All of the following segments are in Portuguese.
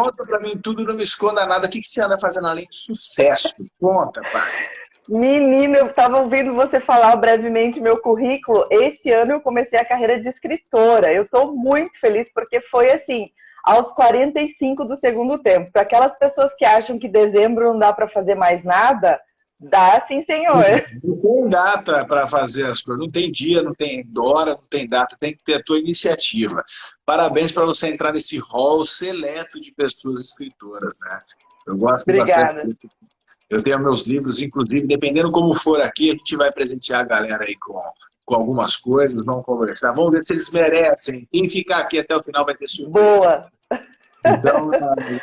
Conta pra mim tudo, não me esconda nada. O que você anda fazendo além de sucesso? Conta, pai. Menino, eu estava ouvindo você falar brevemente meu currículo. Esse ano eu comecei a carreira de escritora. Eu estou muito feliz porque foi assim, aos 45 do segundo tempo. Para aquelas pessoas que acham que dezembro não dá para fazer mais nada, dá sim, senhor. Não tem data para fazer as coisas, não tem dia, não tem hora, não tem data, tem que ter a tua iniciativa. Parabéns para você entrar nesse hall seleto de pessoas escritoras, né? Eu gosto bastante. Obrigada. Eu tenho meus livros, inclusive, dependendo como for aqui, a gente vai presentear a galera aí com algumas coisas, vamos conversar, vamos ver se eles merecem. Quem ficar aqui até o final vai ter surpresa. Boa. Então,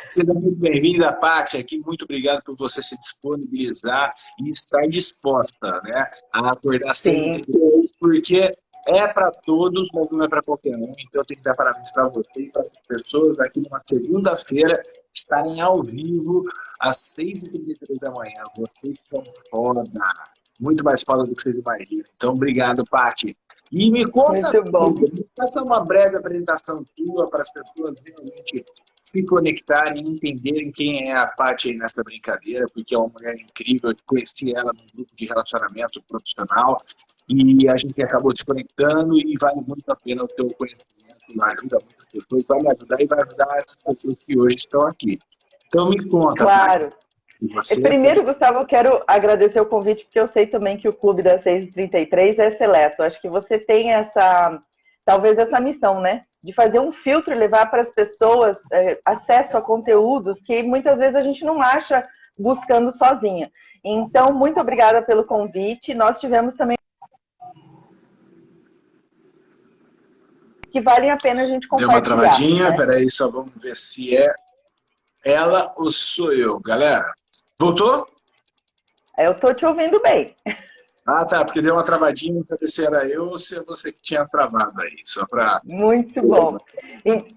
seja muito bem-vinda, Paty, aqui. Muito obrigado por você se disponibilizar e estar disposta, né, a acordar às Sim. 6h33, porque é para todos, mas não é para qualquer um. Então, eu tenho que dar parabéns para você e para as pessoas aqui numa segunda-feira estarem ao vivo às 6h33 da manhã. Vocês são foda, muito mais foda do que vocês imaginam. Então, obrigado, Paty. E me conta, Muito bom. faça uma breve apresentação tua para as pessoas realmente se conectarem e entenderem quem é a Paty aí nessa brincadeira, porque é uma mulher incrível. Eu conheci ela num grupo de relacionamento profissional e a gente acabou se conectando e vale muito a pena o teu conhecimento, ajuda muitas pessoas, vai me ajudar e vai ajudar as pessoas que hoje estão aqui. Então me conta, Claro. Paty. Você... Primeiro, Gustavo, eu quero agradecer o convite, porque eu sei também que o Clube das 6h33 é seleto. Acho que você tem talvez essa missão, né? De fazer um filtro e levar para as pessoas acesso a conteúdos que muitas vezes a gente não acha buscando sozinha. Então, muito obrigada pelo convite. Nós tivemos também que valem a pena a gente Deu uma compartilhar. travadinha, Né? peraí, só vamos ver se é ela ou se sou eu. Galera, voltou? Eu estou te ouvindo bem. Ah, tá, porque deu uma travadinha, não sei se era eu ou se é você que tinha travado aí, só para... Muito bom.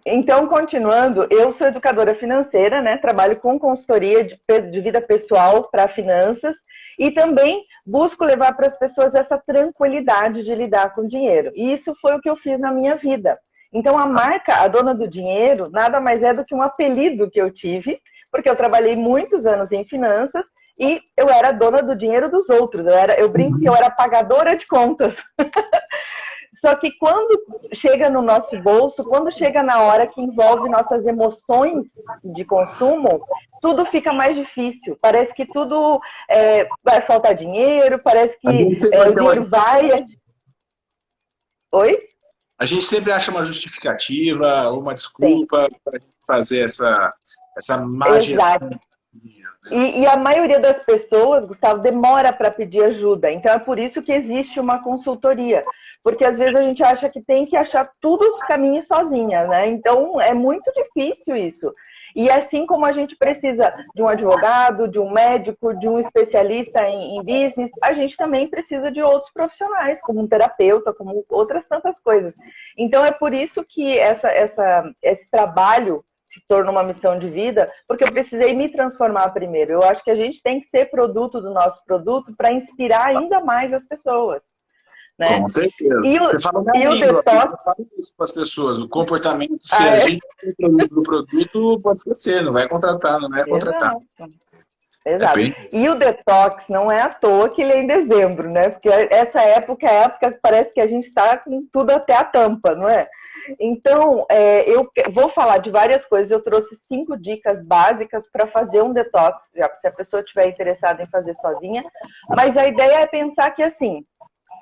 Então, continuando, eu sou educadora financeira, né? Trabalho com consultoria de vida pessoal para finanças e também busco levar para as pessoas essa tranquilidade de lidar com dinheiro. E isso foi o que eu fiz na minha vida. Então, a marca, a Dona do Dinheiro, nada mais é do que um apelido que eu tive, porque eu trabalhei muitos anos em finanças e eu era dona do dinheiro dos outros. Eu brinco que eu era pagadora de contas. Só que quando chega no nosso bolso, quando chega na hora que envolve nossas emoções de consumo, tudo fica mais difícil. Parece que tudo vai faltar dinheiro, parece que o dinheiro vai... Oi? A gente sempre acha uma justificativa, uma desculpa para fazer essa má gestão. E a maioria das pessoas, Gustavo, demora para pedir ajuda. Então é por isso que existe uma consultoria. Porque às vezes a gente acha que tem que achar todos os caminhos sozinha, né? Então é muito difícil isso. E assim como a gente precisa de um advogado, de um médico, de um especialista em business, a gente também precisa de outros profissionais, como um terapeuta, como outras tantas coisas. Então é por isso que esse trabalho se torna uma missão de vida, porque eu precisei me transformar primeiro. Eu acho que a gente tem que ser produto do nosso produto para inspirar ainda mais as pessoas. Né? Com certeza. Você fala na língua, detox... fala isso para as pessoas. O comportamento, se a gente tem produto do produto, pode esquecer, não vai contratar, não vai contratar. Exato. E o detox não é à toa que ele é em dezembro, né? Porque essa época é a época que parece que a gente está com tudo até a tampa, não é? Então, eu vou falar de várias coisas. Eu trouxe 5 dicas básicas para fazer um detox, se a pessoa estiver interessada em fazer sozinha. Mas a ideia é pensar que, assim,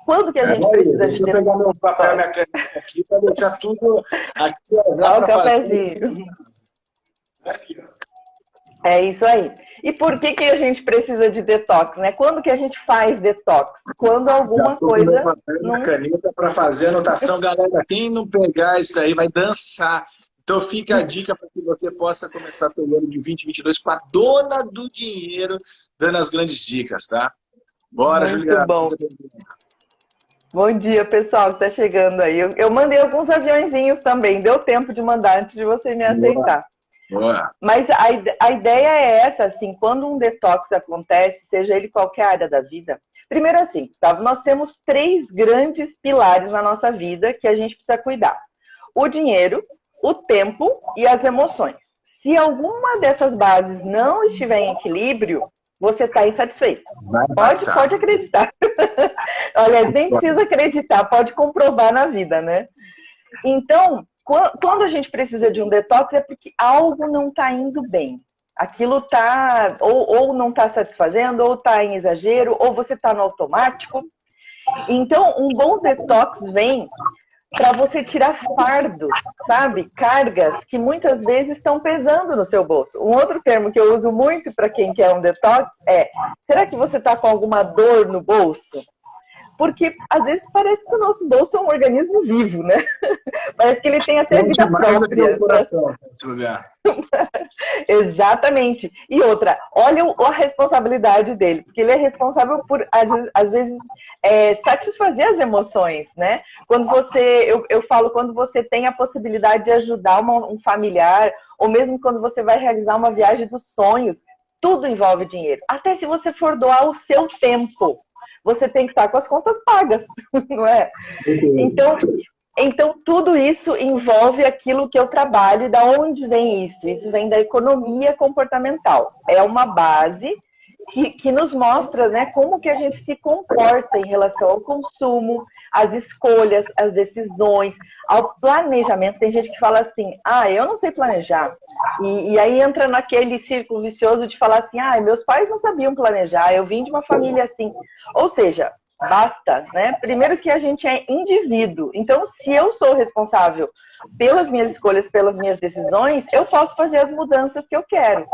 quando que a gente precisa deixa de... eu pegar meu papel e minha caneta aqui para deixar tudo aqui. Olha o cafezinho. Aqui, ó. É isso aí. E por que a gente precisa de detox, né? Quando que a gente faz detox? Quando alguma coisa... Não... caneta para fazer anotação. Galera, quem não pegar isso daí vai dançar. Então fica a dica para que você possa começar pelo ano de 2022 com a Dona do Dinheiro, dando as grandes dicas, tá? Bora, Juliana. Muito bom. Bom dia, pessoal que está chegando aí. Eu mandei alguns aviãozinhos também. Deu tempo de mandar antes de você me aceitar. Boa. Mas a ideia é essa, assim, quando um detox acontece, seja ele qualquer área da vida, primeiro assim, Gustavo, nós temos 3 grandes pilares na nossa vida que a gente precisa cuidar. O dinheiro, o tempo e as emoções. Se alguma dessas bases não estiver em equilíbrio, você está insatisfeito. Pode acreditar. Aliás, nem precisa acreditar, pode comprovar na vida, né? Então, quando a gente precisa de um detox, é porque algo não está indo bem. Aquilo está, ou não está satisfazendo, ou está em exagero, ou você está no automático. Então, um bom detox vem para você tirar fardos, sabe? Cargas que muitas vezes estão pesando no seu bolso. Um outro termo que eu uso muito para quem quer um detox é: será que você está com alguma dor no bolso? Porque às vezes parece que o nosso bolso é um organismo vivo, né? Parece que ele tem até vida própria. Coração, nesse lugar. Exatamente. E outra, olha a responsabilidade dele, porque ele é responsável por, às vezes, satisfazer as emoções, né? Quando eu falo, quando você tem a possibilidade de ajudar um familiar, ou mesmo quando você vai realizar uma viagem dos sonhos, tudo envolve dinheiro. Até se você for doar o seu tempo, você tem que estar com as contas pagas, não é? Então, tudo isso envolve aquilo que eu trabalho. E da onde vem isso? Isso vem da economia comportamental. É uma base que nos mostra, né, como que a gente se comporta em relação ao consumo, às escolhas, às decisões, ao planejamento. Tem gente que fala assim: eu não sei planejar. E aí entra naquele círculo vicioso de falar assim: meus pais não sabiam planejar, eu vim de uma família assim. Ou seja, basta, né? Primeiro que a gente é indivíduo. Então, se eu sou responsável pelas minhas escolhas, pelas minhas decisões, eu posso fazer as mudanças que eu quero.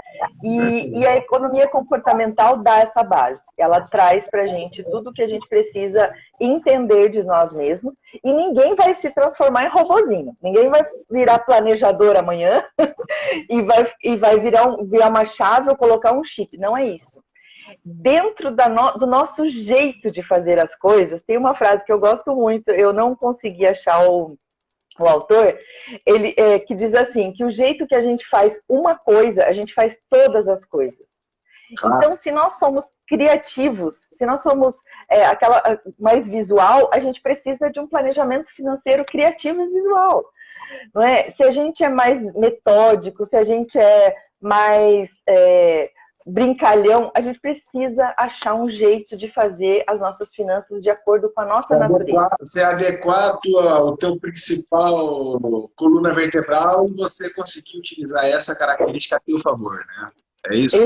E a economia comportamental dá essa base. Ela traz pra gente tudo o que a gente precisa entender de nós mesmos. E ninguém vai se transformar em robozinho. Ninguém vai virar planejador amanhã e vai virar uma chave ou colocar um chip. Não é isso. Dentro do nosso jeito de fazer as coisas, tem uma frase que eu gosto muito, eu não consegui achar o autor, ele que diz assim, que o jeito que a gente faz uma coisa, a gente faz todas as coisas. Então, se nós somos criativos, se nós somos aquela mais visual, a gente precisa de um planejamento financeiro criativo e visual. Não é? Se a gente é mais metódico, se a gente é mais brincalhão, a gente precisa achar um jeito de fazer as nossas finanças de acordo com a nossa natureza. Ser adequado ao teu principal coluna vertebral e você conseguir utilizar essa característica a teu favor, né? É isso?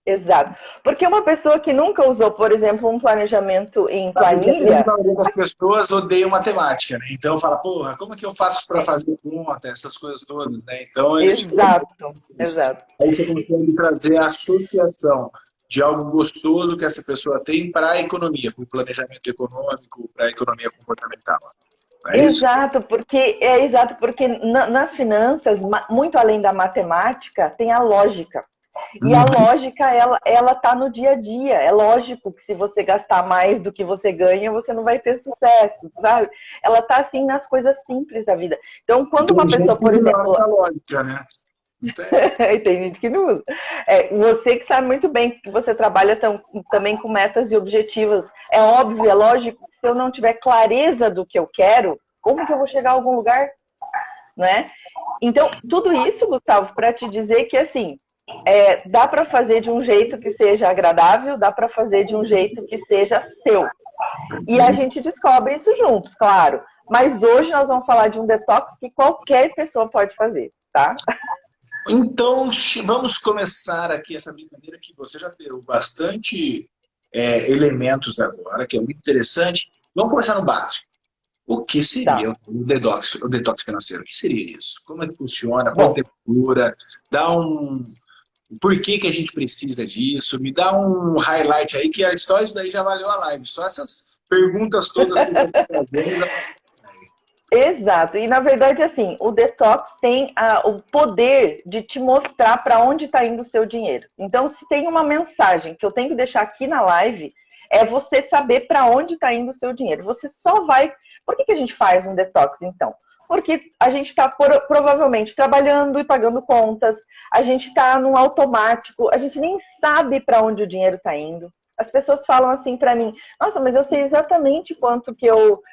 Exato. Porque uma pessoa que nunca usou, por exemplo, um planejamento em planilha... As pessoas odeiam matemática, né? Então fala, porra, como é que eu faço para fazer conta, essas coisas todas, né? Então, exato. Aí você consegue trazer a associação de algo gostoso que essa pessoa tem para a economia, para o planejamento econômico, para a economia comportamental. Exato, porque nas finanças, muito além da matemática, tem a lógica. E a lógica, ela tá no dia a dia. É lógico que se você gastar mais do que você ganha, você não vai ter sucesso, sabe? Ela tá, assim, nas coisas simples da vida. Então, quando uma pessoa, por exemplo... essa lógica, né? Tem gente que não usa. Você que sabe muito bem que você trabalha também com metas e objetivos. É óbvio, é lógico que se eu não tiver clareza do que eu quero, como que eu vou chegar a algum lugar? Né? Então, tudo isso, Gustavo, para te dizer que, assim, dá para fazer de um jeito que seja agradável, dá para fazer de um jeito que seja seu. E a gente descobre isso juntos, claro. Mas hoje nós vamos falar de um detox que qualquer pessoa pode fazer, tá? Então, vamos começar aqui essa brincadeira que você já deu bastante elementos agora, que é muito interessante. Vamos começar no básico. O que seria o detox financeiro? O que seria isso? Como é que funciona? Quanto tempo dura? Por que a gente precisa disso? Me dá um highlight aí, que a história daí já valeu a live. Só essas perguntas todas que eu estou fazendo. Exato. E, na verdade, assim, o detox tem o poder de te mostrar para onde está indo o seu dinheiro. Então, se tem uma mensagem que eu tenho que deixar aqui na live, é você saber para onde está indo o seu dinheiro. Você só vai... Por que a gente faz um detox, então? Porque a gente está provavelmente trabalhando e pagando contas, a gente está num automático, a gente nem sabe para onde o dinheiro está indo. As pessoas falam assim para mim: nossa, mas eu sei exatamente quanto que eu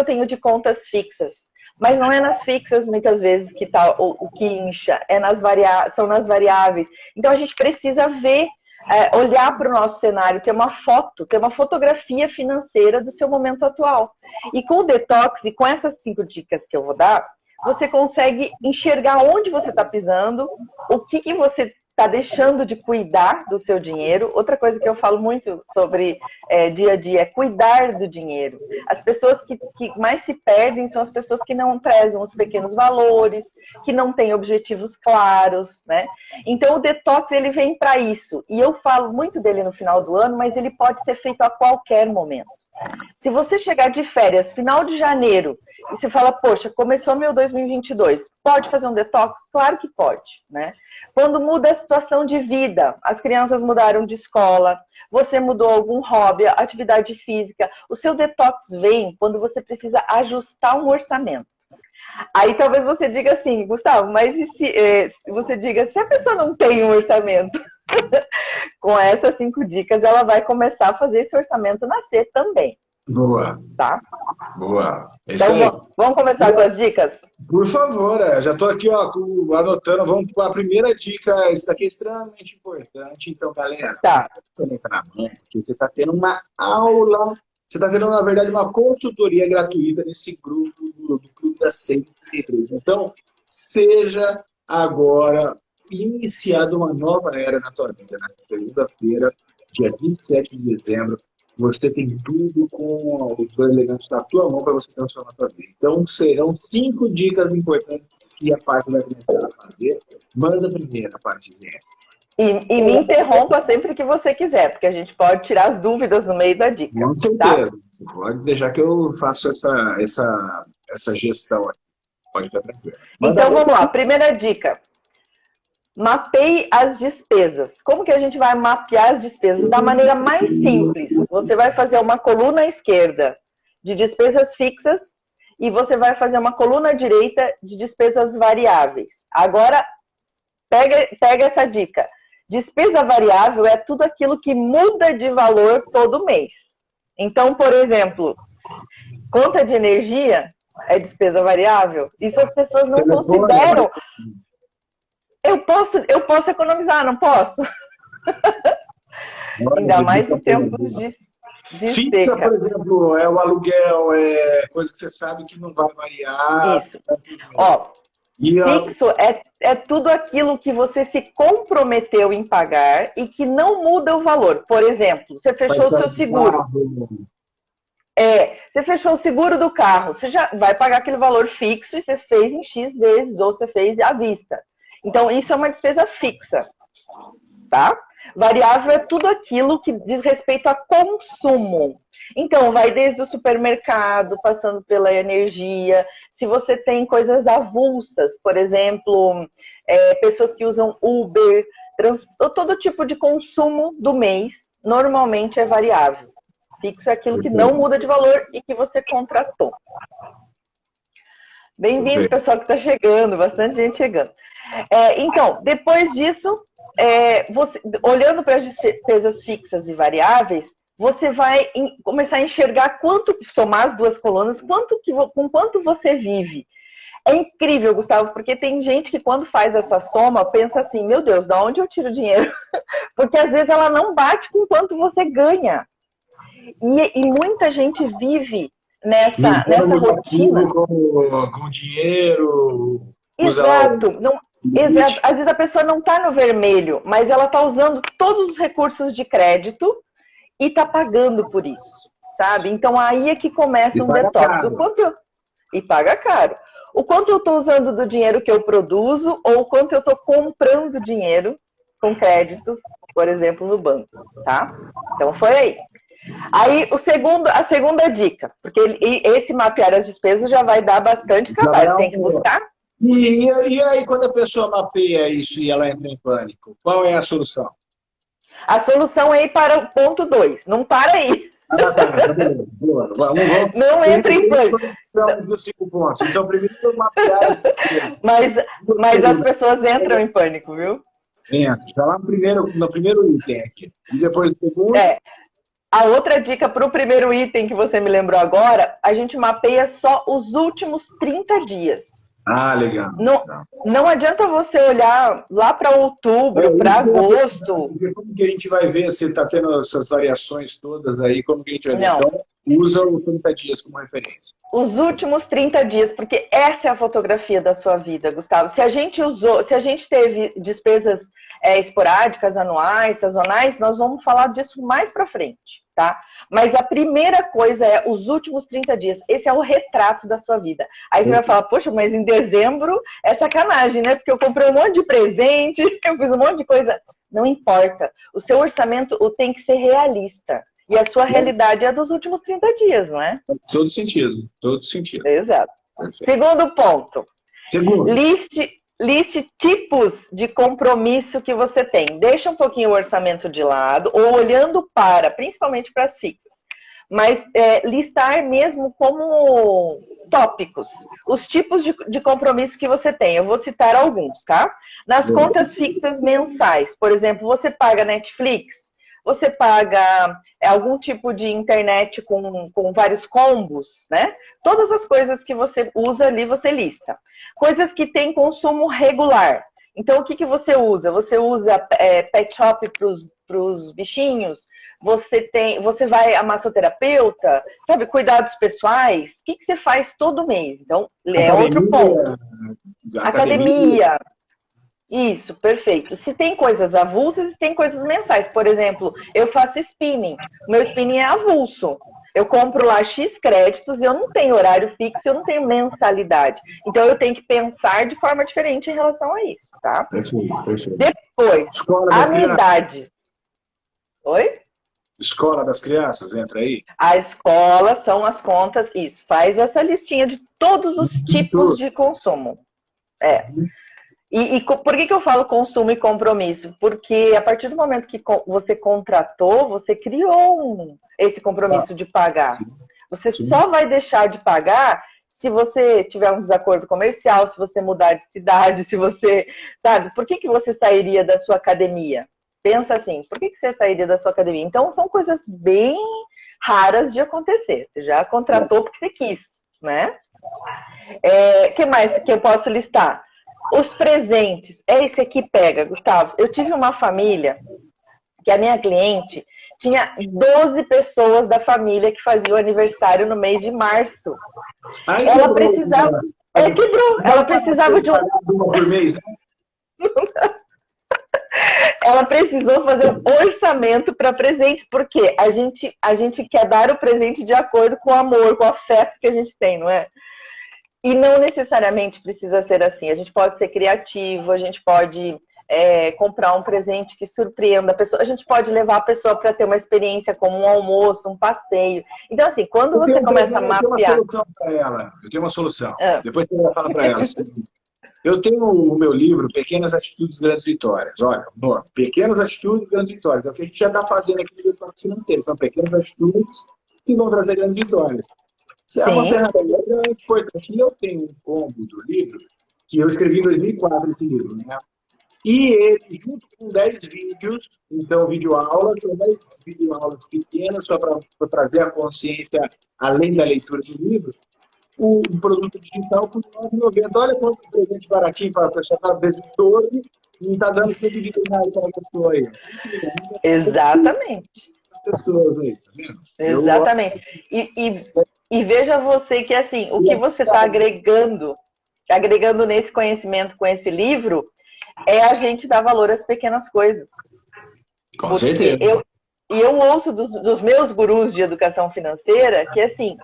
tenho de contas fixas. Mas não é nas fixas, muitas vezes, que tá o que incha, são nas variáveis. Então, a gente precisa ver, olhar para o nosso cenário, ter uma fotografia financeira do seu momento atual. E com o detox, e com essas 5 dicas que eu vou dar, você consegue enxergar onde você está pisando, o que você está deixando de cuidar do seu dinheiro. Outra coisa que eu falo muito sobre dia a dia é cuidar do dinheiro. As pessoas que mais se perdem são as pessoas que não prezam os pequenos valores, que não têm objetivos claros, né? Então o detox ele vem para isso. E eu falo muito dele no final do ano, mas ele pode ser feito a qualquer momento. Se você chegar de férias, final de janeiro, e você fala, poxa, começou meu 2022, pode fazer um detox? Claro que pode, né? Quando muda a situação de vida, as crianças mudaram de escola, você mudou algum hobby, atividade física, o seu detox vem quando você precisa ajustar um orçamento. Aí talvez você diga assim, Gustavo, mas e se você diga, se a pessoa não tem um orçamento? Com essas 5 dicas, ela vai começar a fazer esse orçamento nascer também. Boa. Tá? Boa. Então, vamos começar com as dicas? Por favor, já estou aqui anotando. Vamos para a primeira dica. Isso aqui é extremamente importante. Então, galera, caneta na mão, porque você está tendo uma aula. Você está tendo, na verdade, uma consultoria gratuita nesse grupo do Clube das 133. Então, seja agora iniciada uma nova era na tua vida. Nessa segunda-feira, dia 27 de dezembro, você tem tudo com os dois elegantes na tua mão para você transformar a tua vida. Então, serão 5 dicas importantes que a parte vai começar a fazer. Manda a primeira partezinha. E me interrompa sempre que você quiser, porque a gente pode tirar as dúvidas no meio da dica. Com certeza. Tá? Você pode deixar que eu faço essa gestão aqui. Pode ficar tranquilo. Então, vamos lá. Primeira dica. Mapeie as despesas. Como que a gente vai mapear as despesas? Da maneira mais simples. Você vai fazer uma coluna esquerda de despesas fixas e você vai fazer uma coluna direita de despesas variáveis. Agora, pega essa dica. Despesa variável é tudo aquilo que muda de valor todo mês. Então, por exemplo, conta de energia é despesa variável. Isso as pessoas não consideram. Eu posso economizar, não posso? Ainda mais em tempos de fixa, seca. por exemplo, é o aluguel, é coisa que você sabe que não vai variar. Isso. Ó, fixo é tudo aquilo que você se comprometeu em pagar e que não muda o valor. Por exemplo, você fechou o seu seguro. Você fechou o seguro do carro. Você já vai pagar aquele valor fixo e você fez em X vezes ou você fez à vista. Então, isso é uma despesa fixa, tá? Variável é tudo aquilo que diz respeito a consumo. Então, vai desde o supermercado, passando pela energia. Se você tem coisas avulsas, por exemplo, pessoas que usam Uber, todo tipo de consumo do mês, normalmente é variável. Fixo é aquilo que não muda de valor e que você contratou. Bem-vindo, pessoal que está chegando, bastante gente chegando. Então, depois disso, olhando para as despesas fixas e variáveis, você vai começar a enxergar somar as duas colunas, com quanto você vive. É incrível, Gustavo, porque tem gente que quando faz essa soma, pensa assim, meu Deus, de onde eu tiro dinheiro? Porque às vezes ela não bate com quanto você ganha. E muita gente vive nessa rotina. Com dinheiro. Exato. Exato. Às vezes a pessoa não está no vermelho, mas ela está usando todos os recursos de crédito e está pagando por isso, sabe? Então aí é que começa um detox. E paga caro. O quanto eu estou usando do dinheiro que eu produzo ou o quanto eu estou comprando dinheiro com créditos, por exemplo, no banco, tá? Então foi aí. Aí a segunda dica, porque esse mapear as despesas já vai dar bastante trabalho, tem que buscar. E aí, quando a pessoa mapeia isso e ela entra em pânico, qual é a solução? A solução é ir para o ponto 2. Não para aí. Vamos. Não entre em pânico. Dos 5 pontos. Então, primeiro mapear as mas as pessoas entram em pânico, viu? Entra. Está lá no primeiro item aqui. E depois o segundo? A outra dica para o primeiro item que você me lembrou agora, a gente mapeia só os últimos 30 dias. Ah, legal. Não adianta você olhar lá para outubro, para agosto. Como que a gente vai ver se está tendo essas variações todas aí? Como que a gente vai ver? Não. Então, usa os 30 dias como referência. Os últimos 30 dias, porque essa é a fotografia da sua vida, Gustavo. Se a gente teve despesas esporádicas, anuais, sazonais, nós vamos falar disso mais para frente, tá? Mas a primeira coisa é os últimos 30 dias. Esse é o retrato da sua vida. Aí você vai falar, poxa, mas em dezembro é sacanagem, né? Porque eu comprei um monte de presente, eu fiz um monte de coisa. Não importa. O seu orçamento tem que ser realista. E a sua realidade é a dos últimos 30 dias, não é? Todo sentido, todo sentido. Exato. Segundo ponto. Liste tipos de compromisso que você tem. Deixa um pouquinho o orçamento de lado, ou olhando principalmente para as fixas. Mas listar mesmo como tópicos, os tipos de compromisso que você tem. Eu vou citar alguns, tá? Nas contas fixas mensais, por exemplo, você paga Netflix, você paga algum tipo de internet com vários combos, né? Todas as coisas que você usa ali, você lista. Coisas que têm consumo regular. Então, o que você usa? Você usa pet shop para os bichinhos? Você vai a massoterapeuta? Sabe, cuidados pessoais? O que você faz todo mês? Então, é outro ponto. Academia. Isso, perfeito. Se tem coisas avulsas, tem coisas mensais. Por exemplo, eu faço spinning. Meu spinning é avulso. Eu compro lá X créditos e eu não tenho horário fixo, eu não tenho mensalidade. Então, eu tenho que pensar de forma diferente em relação a isso, tá? Perfeito. Depois, anuidades. Oi? Escola das crianças, entra aí? A escola são as contas, isso. Faz essa listinha de todos os tipos de consumo. E por que eu falo consumo e compromisso? Porque a partir do momento que você contratou, você criou esse compromisso de pagar. Você só vai deixar de pagar se você tiver um desacordo comercial, se você mudar de cidade, se você... Sabe? Por que você sairia da sua academia? Pensa assim, por que você sairia da sua academia? Então, são coisas bem raras de acontecer. Você já contratou porque você quis, né? O que mais que eu posso listar? Os presentes. Esse aqui pega, Gustavo. Eu tive uma família que a minha cliente tinha 12 pessoas da família que faziam aniversário no mês de março. Ela precisava... quebrou. Ela precisava de uma por mês, né? Ela precisou fazer um orçamento para presentes, porque a gente quer dar o presente de acordo com o amor, com o afeto que a gente tem, não é? E não necessariamente precisa ser assim. A gente pode ser criativo, a gente pode comprar um presente que surpreenda a pessoa, a gente pode levar a pessoa para ter uma experiência como um almoço, um passeio. Então, assim, quando você começa a mapear... Eu tenho uma solução. Depois você vai falar para ela. Eu tenho o meu livro, Pequenas Atitudes, Grandes Vitórias. Olha, Pequenas Atitudes, Grandes Vitórias. É o que a gente já está fazendo aqui no Departamento Financeiro. São pequenas atitudes que vão trazer grandes vitórias. É uma ferramenta extremamente importante. E eu tenho um combo do livro, que eu escrevi em 2004, esse livro, né? E ele, junto com 10 vídeos, então videoaulas, são 10 videoaulas pequenas, só para trazer a consciência, além da leitura do livro, um produto digital por R$ 9,90. Olha quanto presente baratinho para a pessoa, está vezes 12, e não está dando R$120 para a pessoa aí. Exatamente. Pessoas aí, tá vendo? Exatamente. E veja você que, assim, o que você está agregando nesse conhecimento com esse livro é a gente dar valor às pequenas coisas. Com certeza. Eu ouço dos meus gurus de educação financeira que, assim,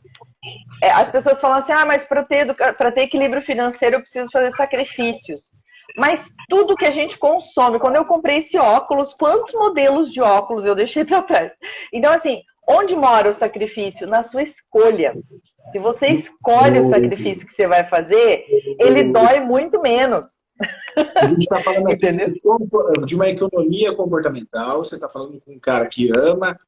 as pessoas falam assim, mas para ter equilíbrio financeiro eu preciso fazer sacrifícios. Mas tudo que a gente consome, quando eu comprei esse óculos, quantos modelos de óculos eu deixei para trás? Então, assim, onde mora o sacrifício? Na sua escolha. Se você escolhe o sacrifício que você vai fazer, ele dói muito menos. A gente está falando aqui de uma economia comportamental, você está falando com um cara que ama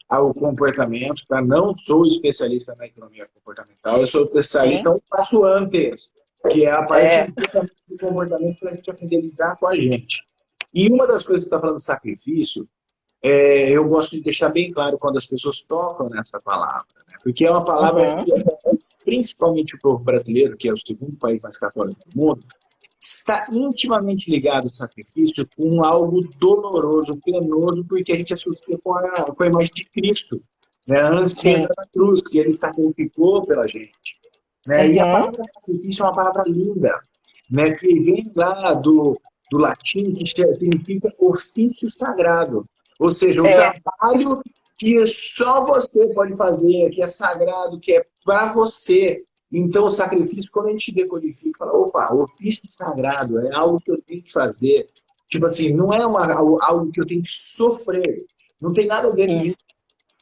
o comportamento, tá? Não sou especialista na economia comportamental, eu sou especialista um passo antes, que é a parte do comportamento para a gente aprender a lidar com a gente. E uma das coisas que você está falando de sacrifício, eu gosto de deixar bem claro quando as pessoas tocam nessa palavra, né? Porque é uma palavra que, principalmente o povo brasileiro, que é o segundo país mais católico do mundo, está intimamente ligado ao sacrifício com algo doloroso, penoso, porque a gente associa com a imagem de Cristo, né? Antes de entrar na cruz, que ele sacrificou pela gente. Né? E a palavra sacrifício é uma palavra linda, né? Que vem lá do latim, que significa ofício sagrado. Ou seja, um trabalho que só você pode fazer, que é sagrado, que é para você. Então, o sacrifício, quando a gente decodifica, fala, opa, ofício sagrado, é algo que eu tenho que fazer. Tipo assim, não é algo que eu tenho que sofrer. Não tem nada a ver com isso.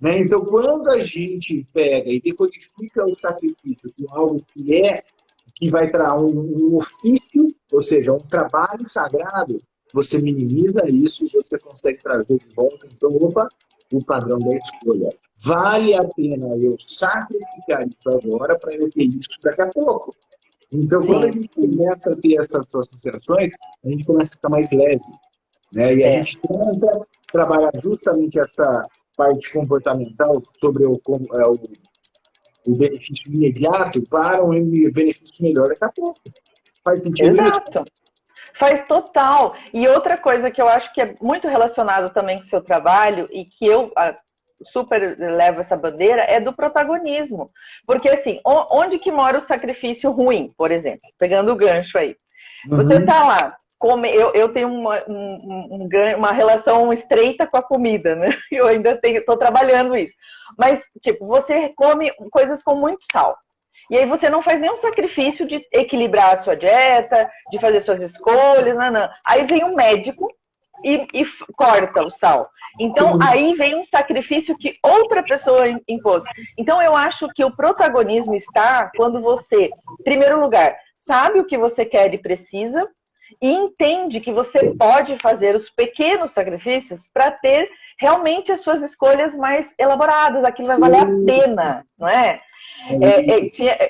Né? Então, quando a gente pega e decodifica o sacrifício com algo que vai para um ofício, ou seja, um trabalho sagrado, você minimiza isso e você consegue trazer de volta, então, opa, o padrão da escolha. Vale a pena eu sacrificar isso agora para eu ter isso daqui a pouco. Então, quando a gente começa a ter essas associações, a gente começa a ficar mais leve. Né? E a gente tenta trabalhar justamente essa parte comportamental sobre o benefício imediato para um benefício melhor daqui a pouco. Faz sentido? Exato. Faz total. E outra coisa que eu acho que é muito relacionado também com o seu trabalho e que eu super levo essa bandeira é do protagonismo. Porque assim, onde que mora o sacrifício ruim, por exemplo? Pegando o gancho aí. Você tá lá, eu tenho uma relação estreita com a comida, né? Eu ainda estou trabalhando isso. Mas, tipo, você come coisas com muito sal. E aí você não faz nenhum sacrifício de equilibrar a sua dieta, de fazer suas escolhas, não. Aí vem um médico e corta o sal. Então, aí vem um sacrifício que outra pessoa impôs. Então, eu acho que o protagonismo está quando você, em primeiro lugar, sabe o que você quer e precisa e entende que você pode fazer os pequenos sacrifícios para ter realmente as suas escolhas mais elaboradas. Aquilo vai valer a pena, não é?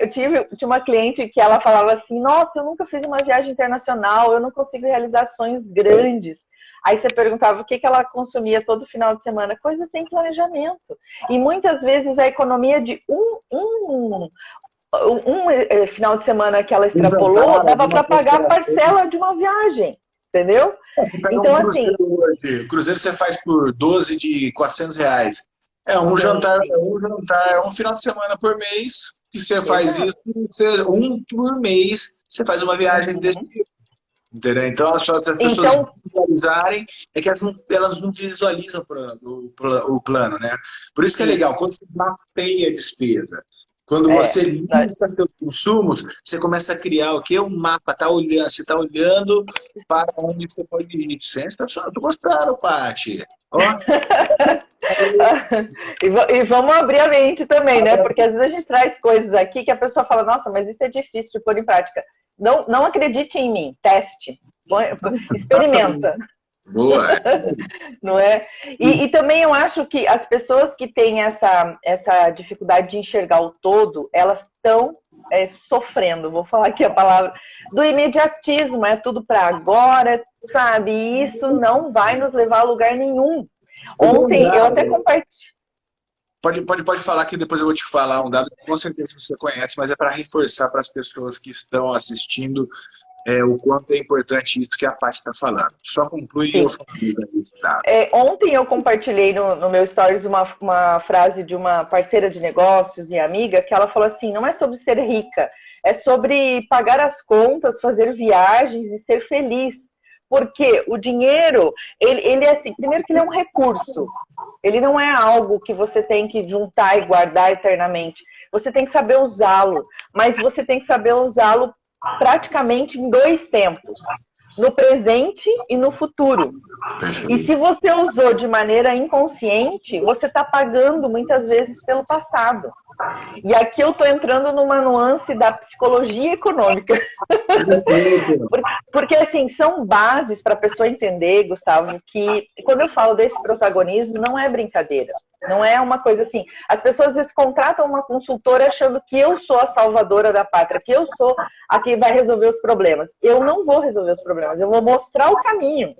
Eu tinha uma cliente que ela falava assim, nossa, eu nunca fiz uma viagem internacional, eu não consigo realizar sonhos grandes. Aí você perguntava o que ela consumia todo final de semana, coisa sem planejamento. E muitas vezes a economia de um final de semana que ela extrapolou dava para pagar a parcela de uma viagem, entendeu? Então, assim, cruzeiro você faz por 12 de R$400. Um jantar, um final de semana por mês, que você faz isso, por mês, você faz uma viagem desse tipo. Entendeu? Então, as pessoas visualizarem, é que elas não visualizam o plano, né? Por isso que é legal, quando você mapeia a despesa, quando você lista seus consumos, você começa a criar o quê? Um mapa, você está olhando para onde você pode ir. Estou gostando, Paty. E vamos abrir a mente também, né? Porque às vezes a gente traz coisas aqui que a pessoa fala, nossa, mas isso é difícil de pôr em prática. Não acredite em mim, teste, experimenta. Boa. Não é? E também eu acho que as pessoas que têm essa dificuldade de enxergar o todo, elas estão sofrendo, vou falar aqui a palavra, do imediatismo, é tudo para agora, sabe? E isso não vai nos levar a lugar nenhum. Ontem eu até compartilhei. Pode falar que depois eu vou te falar um dado que com certeza você conhece, mas é para reforçar para as pessoas que estão assistindo o quanto é importante isso que a Paty está falando. Só conclui e eu falo isso, tá? Ontem eu compartilhei no meu stories uma frase de uma parceira de negócios e amiga que ela falou assim, não é sobre ser rica, é sobre pagar as contas, fazer viagens e ser feliz. Porque o dinheiro, ele é assim, primeiro que ele é um recurso. Ele não é algo que você tem que juntar e guardar eternamente. Você tem que saber usá-lo, mas você tem que saber usá-lo praticamente em 2 tempos. No presente e no futuro. E se você usou de maneira inconsciente, você está pagando muitas vezes pelo passado. E aqui eu estou entrando numa nuance da psicologia econômica. Porque, assim, são bases para a pessoa entender, Gustavo, que quando eu falo desse protagonismo, não é brincadeira. Não é uma coisa assim. As pessoas às vezes contratam uma consultora achando que eu sou a salvadora da pátria, que eu sou a que vai resolver os problemas. Eu não vou resolver os problemas, eu vou mostrar o caminho.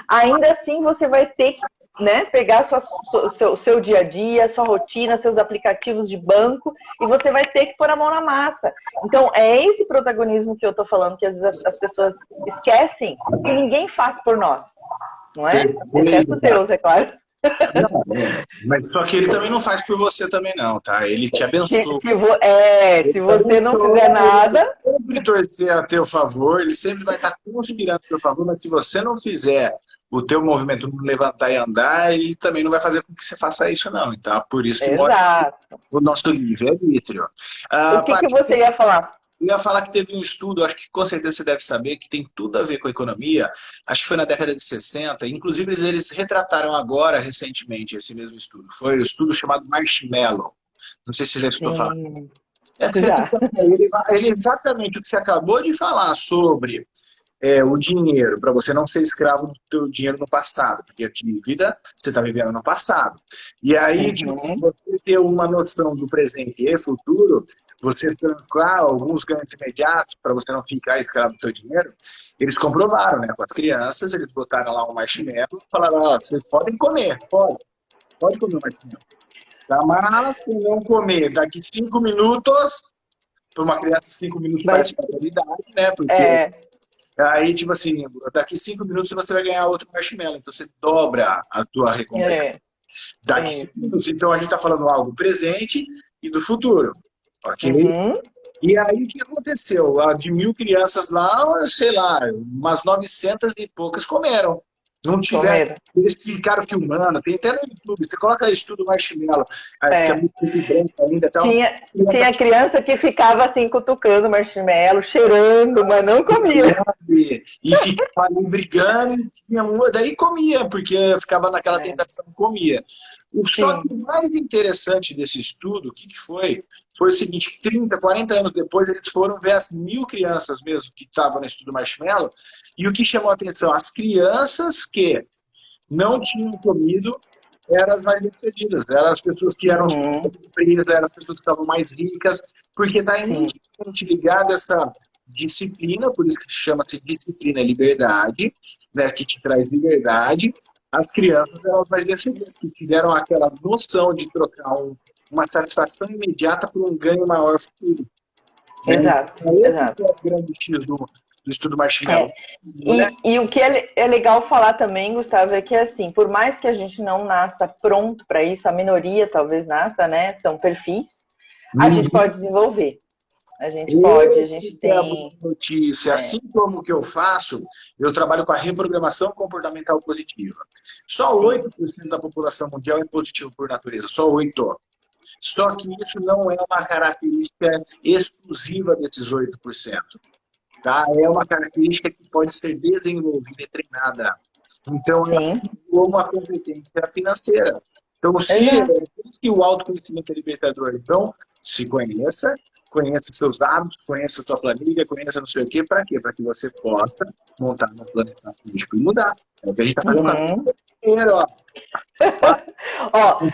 Ainda assim, você vai ter que né, pegar seu dia a dia, sua rotina, seus aplicativos de banco, e você vai ter que pôr a mão na massa. Então, é esse protagonismo que eu estou falando, que às vezes as pessoas esquecem que ninguém faz por nós, não é? Exceto Deus, é claro. Não, mas só que ele também não faz por você também não, tá? Ele te abençoa. Se você não fizer nada... Ele sempre torcer a teu favor, ele sempre vai estar conspirando a teu favor, mas se você não fizer o teu movimento não levantar e andar, ele também não vai fazer com que você faça isso não. Então, por isso que mostra o nosso livre-arbítrio. O que você ia falar? Eu ia falar que teve um estudo, acho que com certeza você deve saber, que tem tudo a ver com a economia, acho que foi na década de 60, inclusive eles retrataram agora, recentemente, esse mesmo estudo. Foi um estudo chamado Marshmallow. Não sei se você já escutou falar. Ele é exatamente o que você acabou de falar sobre o dinheiro, para você não ser escravo do teu dinheiro no passado, porque a dívida você está vivendo no passado. E aí, tipo, se você ter uma noção do presente e futuro, você trancar alguns ganhos imediatos para você não ficar escravo do teu dinheiro, eles comprovaram, né? Com as crianças, eles botaram lá um marshmallow e falaram, vocês podem comer, pode comer o marshmallow. Tá? Mas se não comer daqui 5 minutos, para uma criança 5 minutos parece uma eternidade, né? Porque... Aí, tipo assim, daqui 5 minutos você vai ganhar outro marshmallow. Então, você dobra a tua recompensa. Daqui 5 minutos. Então, a gente está falando algo presente e do futuro. Ok? E aí, o que aconteceu? De 1.000 crianças lá, sei lá, umas 900 e poucas comeram. Não tiveram. Eles ficaram filmando. Tem até no YouTube. Você coloca estudo marshmallow. Aí fica muito branco ainda. Tal. Tinha criança que ficava assim, cutucando o marshmallow, cheirando, mas não comia. E ficava ali brigando. Daí comia, porque ficava naquela tentação, comia. Só que o mais interessante desse estudo, o que foi? Foi o seguinte, 30, 40 anos depois, eles foram ver as 1.000 crianças mesmo que estavam no estudo Marshmallow, e o que chamou a atenção, as crianças que não tinham comido eram as mais bem-sucedidas, eram as pessoas que eram empresas, eram as pessoas que estavam mais ricas, porque está intimamente ligada a essa disciplina, por isso que chama-se disciplina e liberdade, né, que te traz liberdade. As crianças eram as mais bem-sucedidas, que tiveram aquela noção de trocar uma satisfação imediata por um ganho maior futuro. Exato. Esse é o grande X do estudo Marshmallow. E o que é legal falar também, Gustavo, é que assim, por mais que a gente não nasça pronto para isso, a minoria talvez nasça, né? São perfis, a gente pode desenvolver. A gente tem... É a boa notícia. Assim como o que eu faço, eu trabalho com a reprogramação comportamental positiva. Só 8% da população mundial é positivo por natureza, só 8%. Só que isso não é uma característica exclusiva desses 8%. Tá? É uma característica que pode ser desenvolvida e treinada. Então, é assim como a competência financeira. Então, se o autoconhecimento é libertador, então, se conheça seus hábitos, conheça a sua planilha, conheça não sei o quê. Para quê? Para que você possa montar um plano estratégico e mudar. É o que a gente está fazendo com a dinheiro, ó.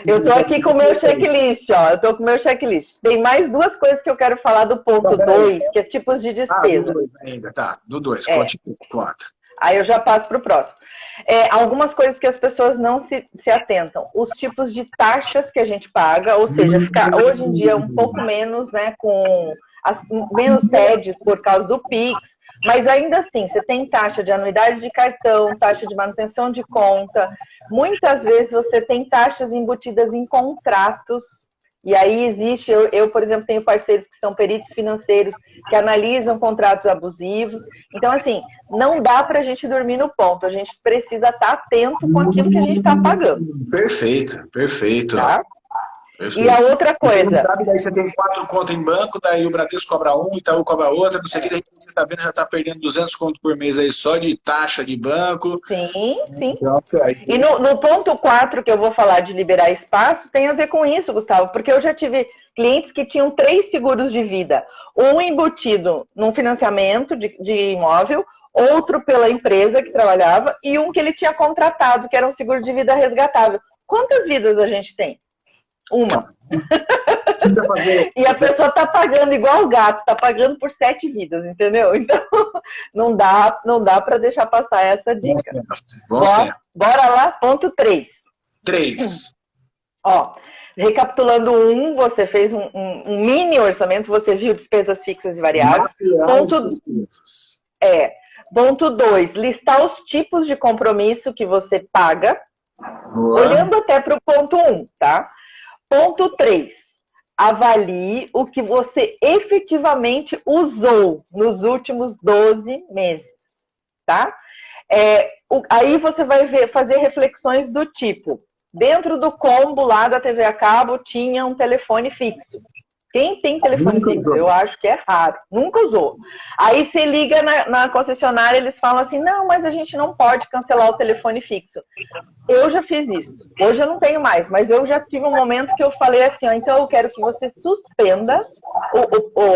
Eu tô aqui com o meu checklist, ó. Eu tô com o meu checklist. Tem mais 2 coisas que eu quero falar do ponto 2, que é tipos de despesa. Do 2 ainda, tá. Do 2, conta. Aí eu já passo para o próximo. Algumas coisas que as pessoas não se atentam. Os tipos de taxas que a gente paga, ou seja, ficar hoje em dia um pouco menos, né, com menos TED por causa do Pix, mas ainda assim, você tem taxa de anuidade de cartão, taxa de manutenção de conta. Muitas vezes você tem taxas embutidas em contratos. E aí existe, eu, por exemplo, tenho parceiros que são peritos financeiros, que analisam contratos abusivos. Então, assim, não dá para a gente dormir no ponto. A gente precisa estar atento com aquilo que a gente está pagando. Perfeito. Tá? E a outra coisa... Daí você tem 4 contas em banco, daí o Bradesco cobra um, Itaú cobra outra, não sei o que, daí você está vendo, já está perdendo 200 conto por mês aí só de taxa de banco. Sim. Nossa, e no ponto 4 que eu vou falar de liberar espaço, tem a ver com isso, Gustavo, porque eu já tive clientes que tinham 3 seguros de vida. Um embutido num financiamento de imóvel, outro pela empresa que trabalhava e um que ele tinha contratado, que era um seguro de vida resgatável. Quantas vidas a gente tem? Uma. E a pessoa está pagando igual o gato, está pagando por 7 vidas, entendeu? Então, não dá para deixar passar essa dica. Bom certo. Bora lá, ponto 3. 3. Ó, recapitulando você fez um mini orçamento, você viu despesas fixas e variáveis. Ponto 2, listar os tipos de compromisso que você paga, olhando até para o ponto 1, tá? Ponto 3, avalie o que você efetivamente usou nos últimos 12 meses, tá? Aí você vai fazer reflexões do tipo, dentro do combo lá da TV a cabo tinha um telefone fixo. Quem tem telefone fixo? Eu acho que é raro. Nunca usou. Aí você liga na concessionária, eles falam assim, não, mas a gente não pode cancelar o telefone fixo. Eu já fiz isso. Hoje eu não tenho mais, mas eu já tive um momento que eu falei assim, ó, então eu quero que você suspenda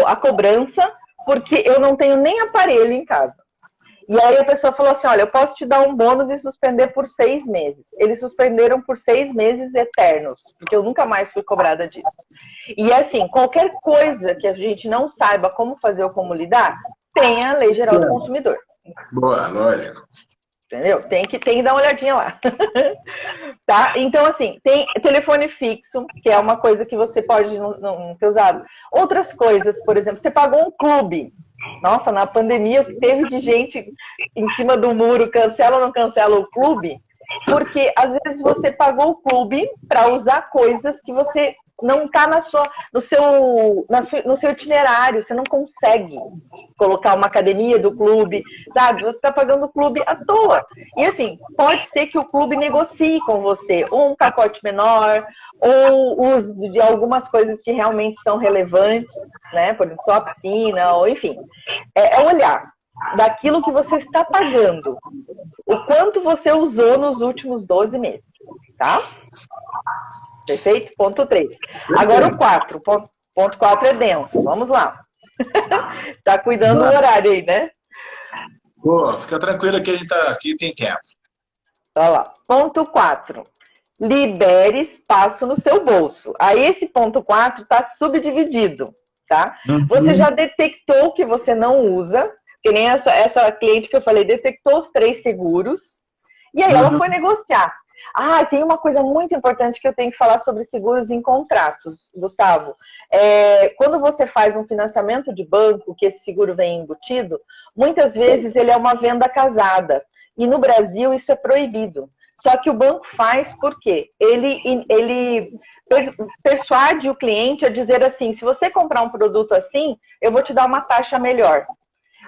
a cobrança, porque eu não tenho nem aparelho em casa. E aí a pessoa falou assim, olha, eu posso te dar um bônus e suspender por 6 meses. Eles suspenderam por 6 meses eternos, porque eu nunca mais fui cobrada disso. E assim, qualquer coisa que a gente não saiba como fazer ou como lidar, tem a Lei Geral do Consumidor. Boa, lógico. Entendeu? Tem que dar uma olhadinha lá. Tá? Então, assim, tem telefone fixo, que é uma coisa que você pode não ter usado. Outras coisas, por exemplo, você pagou um clube. Nossa, na pandemia, o que teve de gente em cima do muro, cancela ou não cancela o clube? Porque, às vezes, você pagou o clube para usar coisas que você não está no seu itinerário, você não consegue colocar uma academia do clube, sabe? Você está pagando o clube à toa. E assim, pode ser que o clube negocie com você ou um pacote menor, ou uso de algumas coisas que realmente são relevantes, né? Por exemplo, só a piscina, ou enfim. É olhar daquilo que você está pagando, o quanto você usou nos últimos 12 meses, tá? Perfeito? Ponto 3. Agora o 4. Ponto 4 é denso. Vamos lá. Está cuidando do horário aí, né? Pô, fica tranquilo que a gente tá aqui, tem tempo. Olha lá. Ponto 4. Libere espaço no seu bolso. Aí esse ponto 4 está subdividido, tá? Você já detectou que você não usa, que nem essa cliente que eu falei, detectou os 3 seguros, e aí ela foi negociar. Ah, tem uma coisa muito importante que eu tenho que falar sobre seguros em contratos, Gustavo. Quando você faz um financiamento de banco, que esse seguro vem embutido, muitas vezes ele é uma venda casada. E no Brasil isso é proibido. Só que o banco faz porque ele persuade o cliente a dizer assim, se você comprar um produto assim, eu vou te dar uma taxa melhor.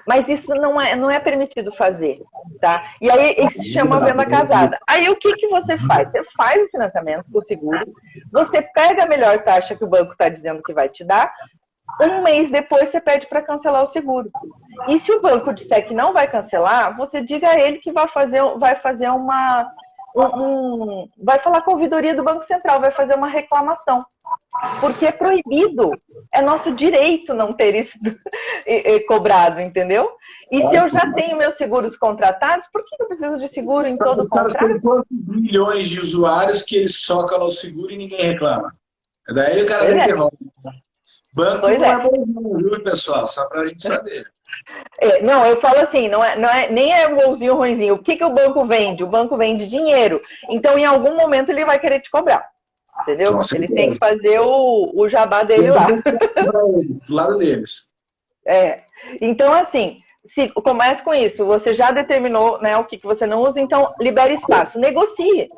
Mas isso não é permitido fazer, tá? E aí isso se chama venda casada. Aí o que você faz? Você faz o financiamento com o seguro, você pega a melhor taxa que o banco está dizendo que vai te dar, um mês depois você pede para cancelar o seguro. E se o banco disser que não vai cancelar, você diga a ele que vai falar com a ouvidoria do Banco Central, vai fazer uma reclamação. Porque é proibido, é nosso direito não ter isso cobrado, entendeu? E se eu já tenho meus seguros contratados, por que eu preciso de seguro em todo contrato? Tem quantos milhões de usuários que eles socam lá o seguro e ninguém reclama? Daí o cara interrompe. Banco não é bonzinho, viu, pessoal? Só pra gente saber. Não, eu falo assim, nem é bonzinho ou ruinzinho. O que o banco vende? O banco vende dinheiro. Então, em algum momento, ele vai querer te cobrar. Entendeu? Nossa, ele tem que fazer o jabá dele lá. Do lado deles. Então, assim, comece com isso. Você já determinou, né, o que você não usa, então libere espaço. Negocie.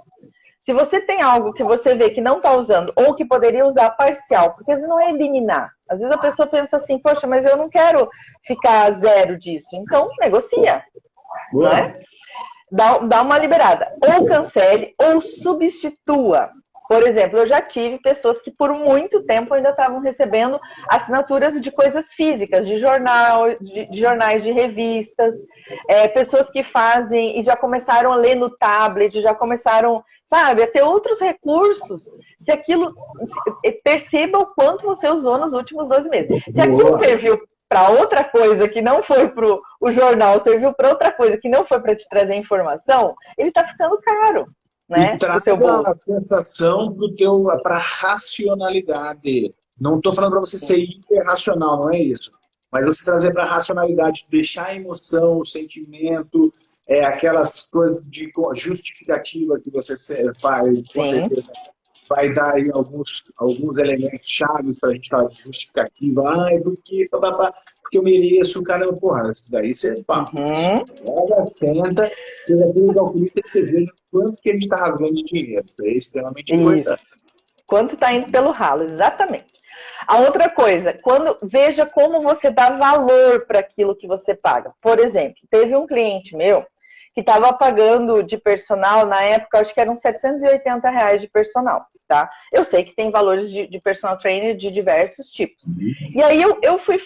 Se você tem algo que você vê que não está usando, ou que poderia usar parcial, porque às vezes não é eliminar. Às vezes a pessoa pensa assim, poxa, mas eu não quero ficar zero disso. Então, negocia. Né? Dá uma liberada. Ou cancele, ou substitua. Por exemplo, eu já tive pessoas que por muito tempo ainda estavam recebendo assinaturas de coisas físicas, de jornais, de revistas, pessoas que fazem e já começaram a ler no tablet, já começaram, sabe, a ter outros recursos. Se aquilo, perceba o quanto você usou nos últimos 12 meses. Se aquilo serviu para outra coisa que não foi para o jornal, serviu para outra coisa que não foi para te trazer informação, ele está ficando caro. Né? E traz a sensação para a racionalidade. Não estou falando para você ser hiperracional, não é isso. Mas você trazer para a racionalidade, deixar a emoção, o sentimento, aquelas coisas de justificativa que você faz, com Sim. certeza vai dar aí alguns elementos chaves para a gente falar de justificativa. Ai, porque eu mereço, caramba, porra, isso daí você Uhum. pega, senta, você já tem um calculista que você veja quanto que a gente está rasgando de dinheiro. Isso é extremamente Isso. importante. Quanto está indo pelo ralo, exatamente. A outra coisa, veja como você dá valor para aquilo que você paga. Por exemplo, teve um cliente meu que estava pagando de personal, na época, acho que eram R$ 780 de personal, tá? Eu sei que tem valores de personal trainer de diversos tipos. E aí eu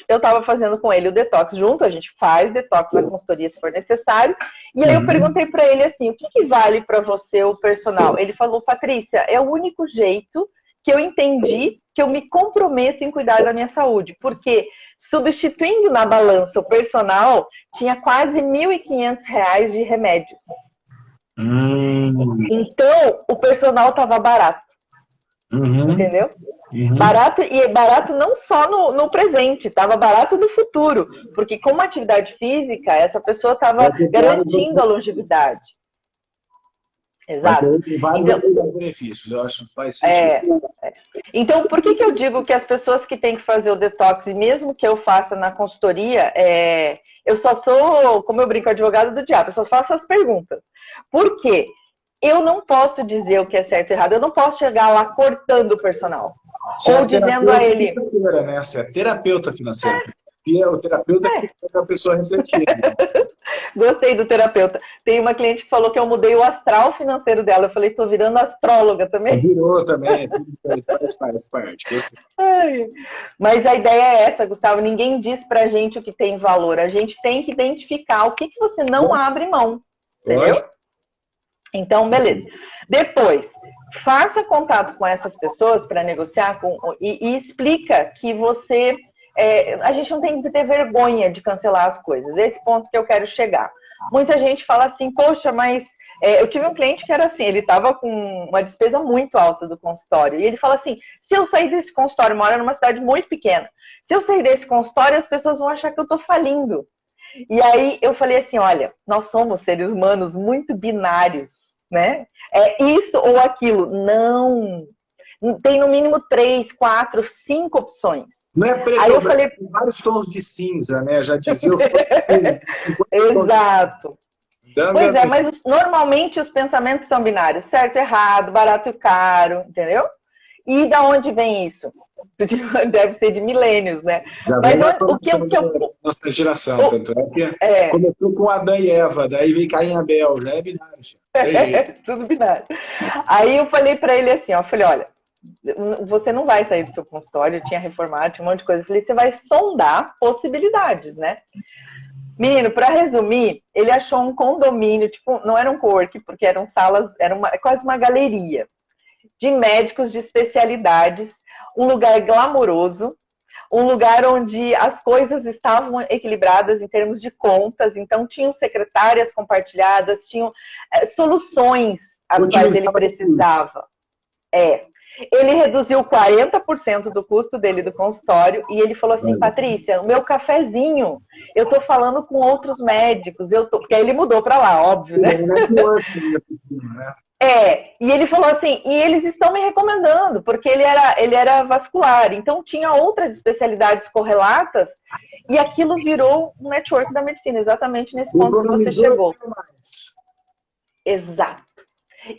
estava fazendo com ele o detox junto, a gente faz detox na consultoria se for necessário, e aí eu perguntei para ele assim, o que vale para você o personal? Ele falou, Patrícia, é o único jeito que eu entendi que eu me comprometo em cuidar da minha saúde, porque substituindo na balança o personal, tinha quase R$ 1.500 de remédios. Então, o personal estava barato. Entendeu? Barato, e barato não só no presente, estava barato no futuro, porque com uma atividade física, essa pessoa estava garantindo a longevidade. Exato. Então, benefícios, eu acho que faz sentido. Então, por que eu digo que as pessoas que têm que fazer o detox, e mesmo que eu faça na consultoria, eu só sou, como eu brinco, advogada do diabo, eu só faço as perguntas. Por quê? Eu não posso dizer o que é certo e errado, eu não posso chegar lá cortando o personal. Ou dizendo a ele... Né? Você é terapeuta financeira. O terapeuta que faz a pessoa refletir. Gostei do terapeuta. Tem uma cliente que falou que eu mudei o astral financeiro dela. Eu falei, estou virando astróloga também. Virou também, faz parte. Mas a ideia é essa, Gustavo. Ninguém diz pra gente o que tem valor. A gente tem que identificar o que você não abre mão. Entendeu? Então, beleza. Depois, faça contato com essas pessoas para negociar e explica que você... a gente não tem que ter vergonha de cancelar as coisas. Esse ponto que eu quero chegar. Muita gente fala assim, poxa, mas... eu tive um cliente que era assim, ele estava com uma despesa muito alta do consultório. E ele fala assim, se eu sair desse consultório, mora numa cidade muito pequena, se eu sair desse consultório, as pessoas vão achar que eu estou falindo. E aí eu falei assim, olha, nós somos seres humanos muito binários, né? É isso ou aquilo. Não. Tem no mínimo 3, 4, 5 opções. Não é preto, aí eu falei... tem vários tons de cinza, né? Já dizia o... Exato. Pois é, mas normalmente os pensamentos são binários, certo, errado, barato e caro, entendeu? E da onde vem isso? Deve ser de milênios, né? Mas o que nossa geração, tanto é que começou com Adão e Eva, daí vem Caim e Abel, já é binário. Tudo binário. Aí eu falei pra ele assim, ó, eu falei, olha, você não vai sair do seu consultório, eu tinha reformado, tinha um monte de coisa. Eu falei, você vai sondar possibilidades, né? Menino, para resumir, ele achou um condomínio, tipo, não era um coworking, porque eram salas, era quase uma galeria de médicos de especialidades, um lugar glamouroso, um lugar onde as coisas estavam equilibradas em termos de contas, então tinham secretárias compartilhadas, tinham soluções às quais ele precisava. Ele reduziu 40% do custo dele do consultório e ele falou assim, Patrícia, o meu cafezinho, eu tô falando com outros médicos, porque aí ele mudou para lá, óbvio, né? E ele falou assim, e eles estão me recomendando, porque ele era vascular, então tinha outras especialidades correlatas e aquilo virou um network da medicina, exatamente nesse ponto que você chegou. Exato.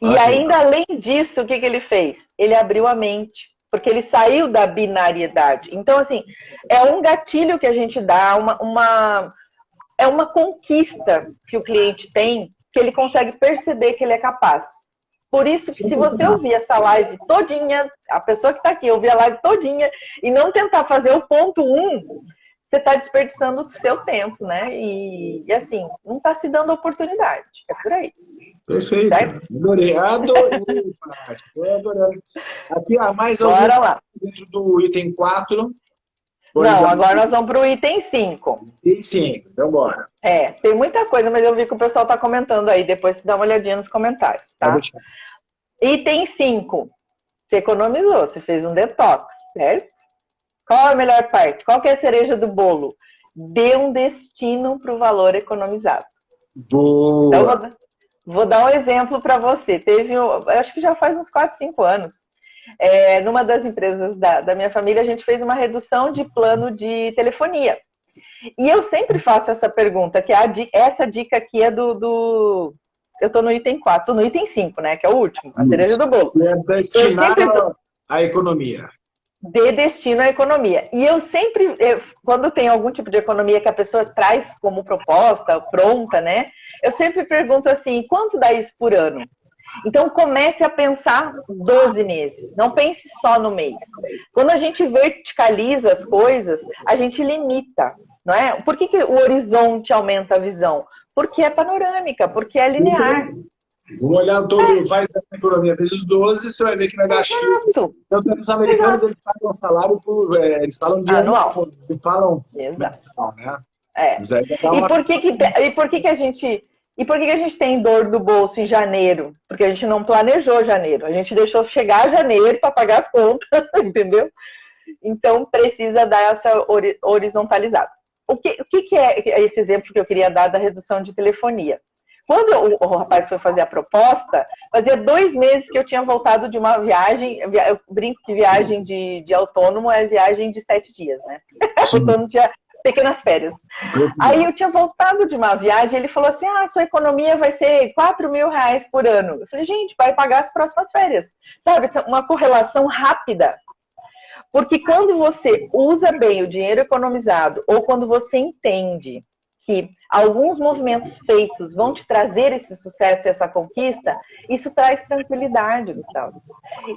E ainda além disso, o que ele fez? Ele abriu a mente, porque ele saiu da binariedade. Então, assim, é um gatilho que a gente dá, é uma conquista que o cliente tem, que ele consegue perceber que ele é capaz. Por isso que se você ouvir essa live todinha, a pessoa que está aqui ouvir a live todinha e não tentar fazer o ponto 1, você está desperdiçando o seu tempo, né? E assim, não está se dando oportunidade. É por aí. Perfeito. Adorei. Adorei. Aqui, mais Bora lá. Dentro do item 4. Não, agora nós vamos para o item 5. Item 5, então bora. Tem muita coisa, mas eu vi que o pessoal está comentando aí. Depois você dá uma olhadinha nos comentários, tá? Item 5. Você economizou, você fez um detox, certo? Qual a melhor parte? Qual que é a cereja do bolo? Dê um destino para o valor economizado. Então, Boa. vou dar um exemplo para você. Acho que já faz uns 4, 5 anos, numa das empresas da minha família, a gente fez uma redução de plano de telefonia. E eu sempre faço essa pergunta, que essa dica aqui é eu estou no item 4, tô no item 5, né? Que é o último, a cereja Isso. do bolo. É Eu destinar sempre a economia. de destino à economia. E quando tem algum tipo de economia que a pessoa traz como proposta, pronta, né? Eu sempre pergunto assim, quanto dá isso por ano? Então comece a pensar 12 meses, não pense só no mês. Quando a gente verticaliza as coisas, a gente limita, não é? Por que o horizonte aumenta a visão? Porque é panorâmica, porque é linear. Vamos olhar todo, faz a economia vezes 12, você vai ver que vai dar X. Exato. Então, os americanos, eles pagam salário por, eles falam de Anual. eles falam Exato. mensal, né? É. Mas aí vai dar E uma... por que a gente tem dor do bolso em janeiro? Porque a gente não planejou janeiro. A gente deixou chegar janeiro para pagar as contas, entendeu? Então precisa dar essa horizontalizada. O que é esse exemplo que eu queria dar da redução de telefonia? Quando o rapaz foi fazer a proposta, fazia 2 meses que eu tinha voltado de uma viagem. Eu brinco que viagem de autônomo é viagem de 7 dias, né? O autônomo tinha pequenas férias. Aí eu tinha voltado de uma viagem, ele falou assim, sua economia vai ser 4 mil reais por ano. Eu falei, gente, vai pagar as próximas férias. Sabe, uma correlação rápida. Porque quando você usa bem o dinheiro economizado, ou quando você entende que alguns movimentos feitos vão te trazer esse sucesso e essa conquista, isso traz tranquilidade, Gustavo.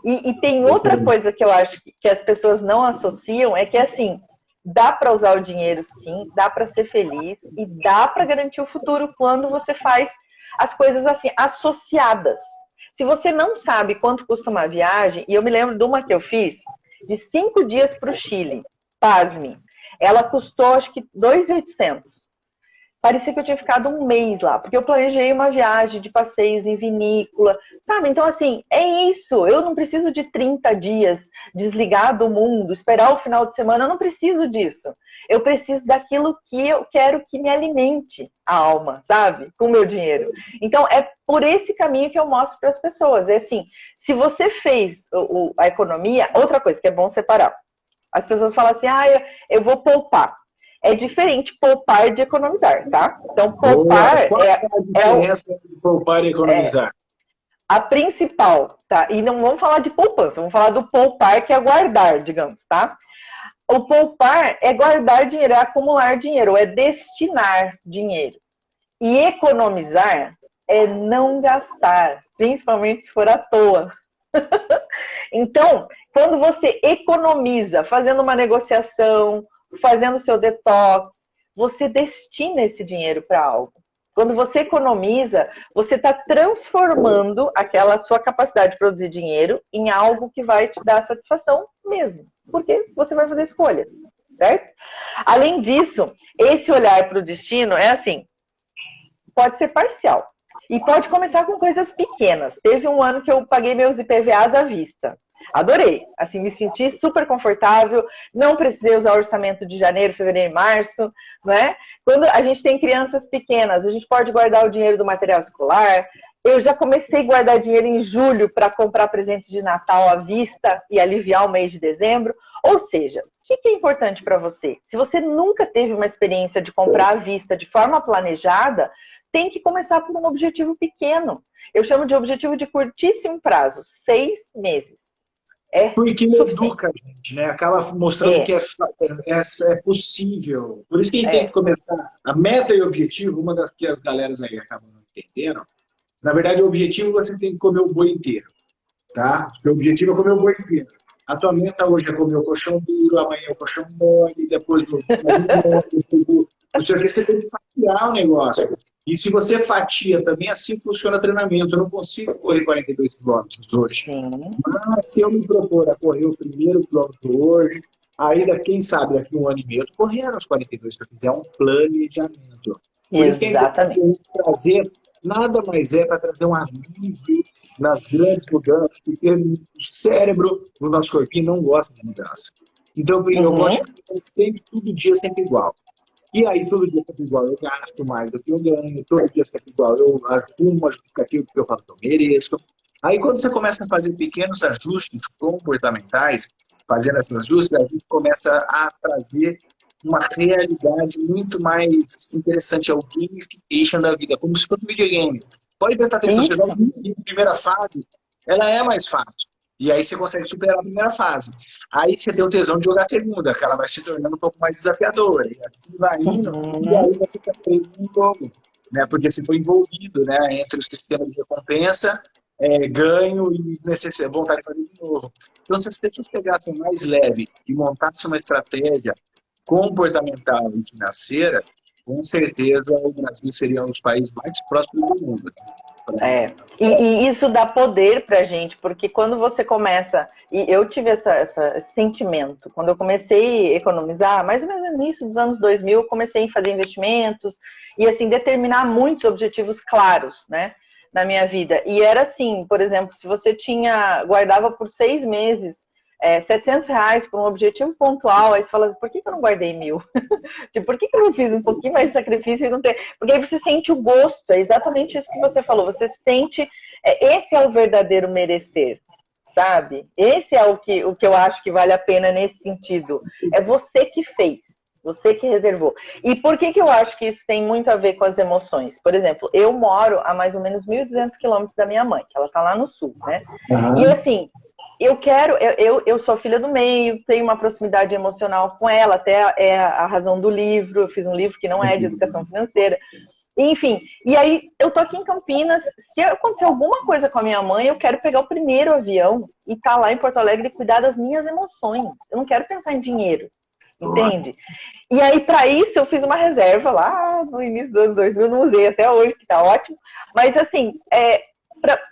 E tem outra coisa que eu acho que as pessoas não associam, é que assim, dá para usar o dinheiro sim, dá para ser feliz e dá para garantir o futuro quando você faz as coisas assim, associadas. Se você não sabe quanto custa uma viagem, e eu me lembro de uma que eu fiz, de 5 dias para o Chile, pasme, ela custou acho que 2.800. Parecia que eu tinha ficado um mês lá, porque eu planejei uma viagem de passeios em vinícola, sabe? Então, assim, é isso. Eu não preciso de 30 dias desligar do mundo, esperar o final de semana, eu não preciso disso. Eu preciso daquilo que eu quero que me alimente a alma, sabe? Com o meu dinheiro. Então, é por esse caminho que eu mostro para as pessoas. É assim, se você fez a economia, outra coisa que é bom separar. As pessoas falam assim, eu vou poupar. É diferente poupar de economizar, tá? Então, poupar Qual é a diferença entre poupar e economizar? A principal, tá? E não vamos falar de poupança, vamos falar do poupar, que é guardar, digamos, tá? O poupar é guardar dinheiro, é acumular dinheiro, é destinar dinheiro. E economizar é não gastar, principalmente se for à toa. Então, quando você economiza, fazendo uma negociação, fazendo seu detox, você destina esse dinheiro para algo. Quando você economiza, você está transformando aquela sua capacidade de produzir dinheiro em algo que vai te dar satisfação mesmo. Porque você vai fazer escolhas, certo? Além disso, esse olhar para o destino é assim, pode ser parcial. E pode começar com coisas pequenas. Teve um ano que eu paguei meus IPVAs à vista. Adorei. Assim, me senti super confortável. Não precisei usar orçamento de janeiro, fevereiro e março, né? Quando a gente tem crianças pequenas, a gente pode guardar o dinheiro do material escolar. Eu já comecei a guardar dinheiro em julho para comprar presentes de Natal à vista e aliviar o mês de dezembro. Ou seja, o que é importante para você? Se você nunca teve uma experiência de comprar à vista de forma planejada, tem que começar por um objetivo pequeno. Eu chamo de objetivo de curtíssimo prazo, 6 meses. Porque educa a gente, né? Acaba mostrando que é possível. Por isso que a gente tem que começar. A meta e o objetivo, uma das que as galeras aí acabam não entendendo, na verdade, o objetivo você tem que comer o boi inteiro. Tá? O objetivo é comer o boi inteiro. A tua meta hoje é comer o colchão duro, amanhã é o colchão mole, depois o mole. Você tem que fatiar o negócio. E se você fatia também, assim funciona o treinamento. Eu não consigo correr 42 quilômetros hoje. Sim. Mas se eu me propor a correr o primeiro quilômetro hoje, aí, quem sabe, daqui 1 ano e meio, eu tô correndo os 42, se eu fizer um planejamento. Por isso que é importante trazer, nada mais para trazer um alívio nas grandes mudanças, porque o cérebro, no nosso corpinho, não gosta de mudança. Então, eu gosto de fazer sempre, todo dia, sempre igual. E aí, todo dia sempre igual, eu gasto mais do que eu ganho, todo dia sempre igual, eu arrumo uma justificativa porque eu falo que eu mereço. Aí, quando você começa a fazer pequenos ajustes comportamentais, fazendo esses ajustes, a gente começa a trazer uma realidade muito mais interessante, é o gamification da vida, como se fosse um videogame. Pode prestar atenção, você joga a primeira fase, ela é mais fácil. E aí você consegue superar a primeira fase. Aí você tem o tesão de jogar a segunda, que ela vai se tornando um pouco mais desafiadora. E assim vai indo, e aí você fica preso no jogo. Né? Porque você foi envolvido, né, entre o sistema de recompensa, ganho e vontade de fazer de novo. Então, se as pessoas pegassem mais leve e montassem uma estratégia comportamental e financeira, com certeza o Brasil seria um dos países mais próximos do mundo. E isso dá poder pra gente, porque quando você começa, e eu tive esse sentimento, quando eu comecei a economizar, mais ou menos no início dos anos 2000, eu comecei a fazer investimentos e assim, determinar muitos objetivos claros, né, na minha vida. E era assim, por exemplo, se você guardava por 6 meses R$700 para um objetivo pontual, aí você fala, por que eu não guardei 1.000? Tipo, por que eu não fiz um pouquinho mais de sacrifício e não ter... Porque aí você sente o gosto, é exatamente isso que você falou, você sente, esse é o verdadeiro merecer, sabe? Esse é o que eu acho que vale a pena nesse sentido, é você que fez, você que reservou. E por que eu acho que isso tem muito a ver com as emoções? Por exemplo, eu moro a mais ou menos 1.200 quilômetros da minha mãe, que ela tá lá no sul, né? E assim, eu sou filha do meio, tenho uma proximidade emocional com ela, até é a razão do livro, eu fiz um livro que não é de educação financeira, enfim, e aí eu tô aqui em Campinas, se acontecer alguma coisa com a minha mãe, eu quero pegar o primeiro avião e estar lá em Porto Alegre e cuidar das minhas emoções, eu não quero pensar em dinheiro, entende? E aí para isso eu fiz uma reserva lá no início dos anos 2000, não usei até hoje, que tá ótimo, mas assim,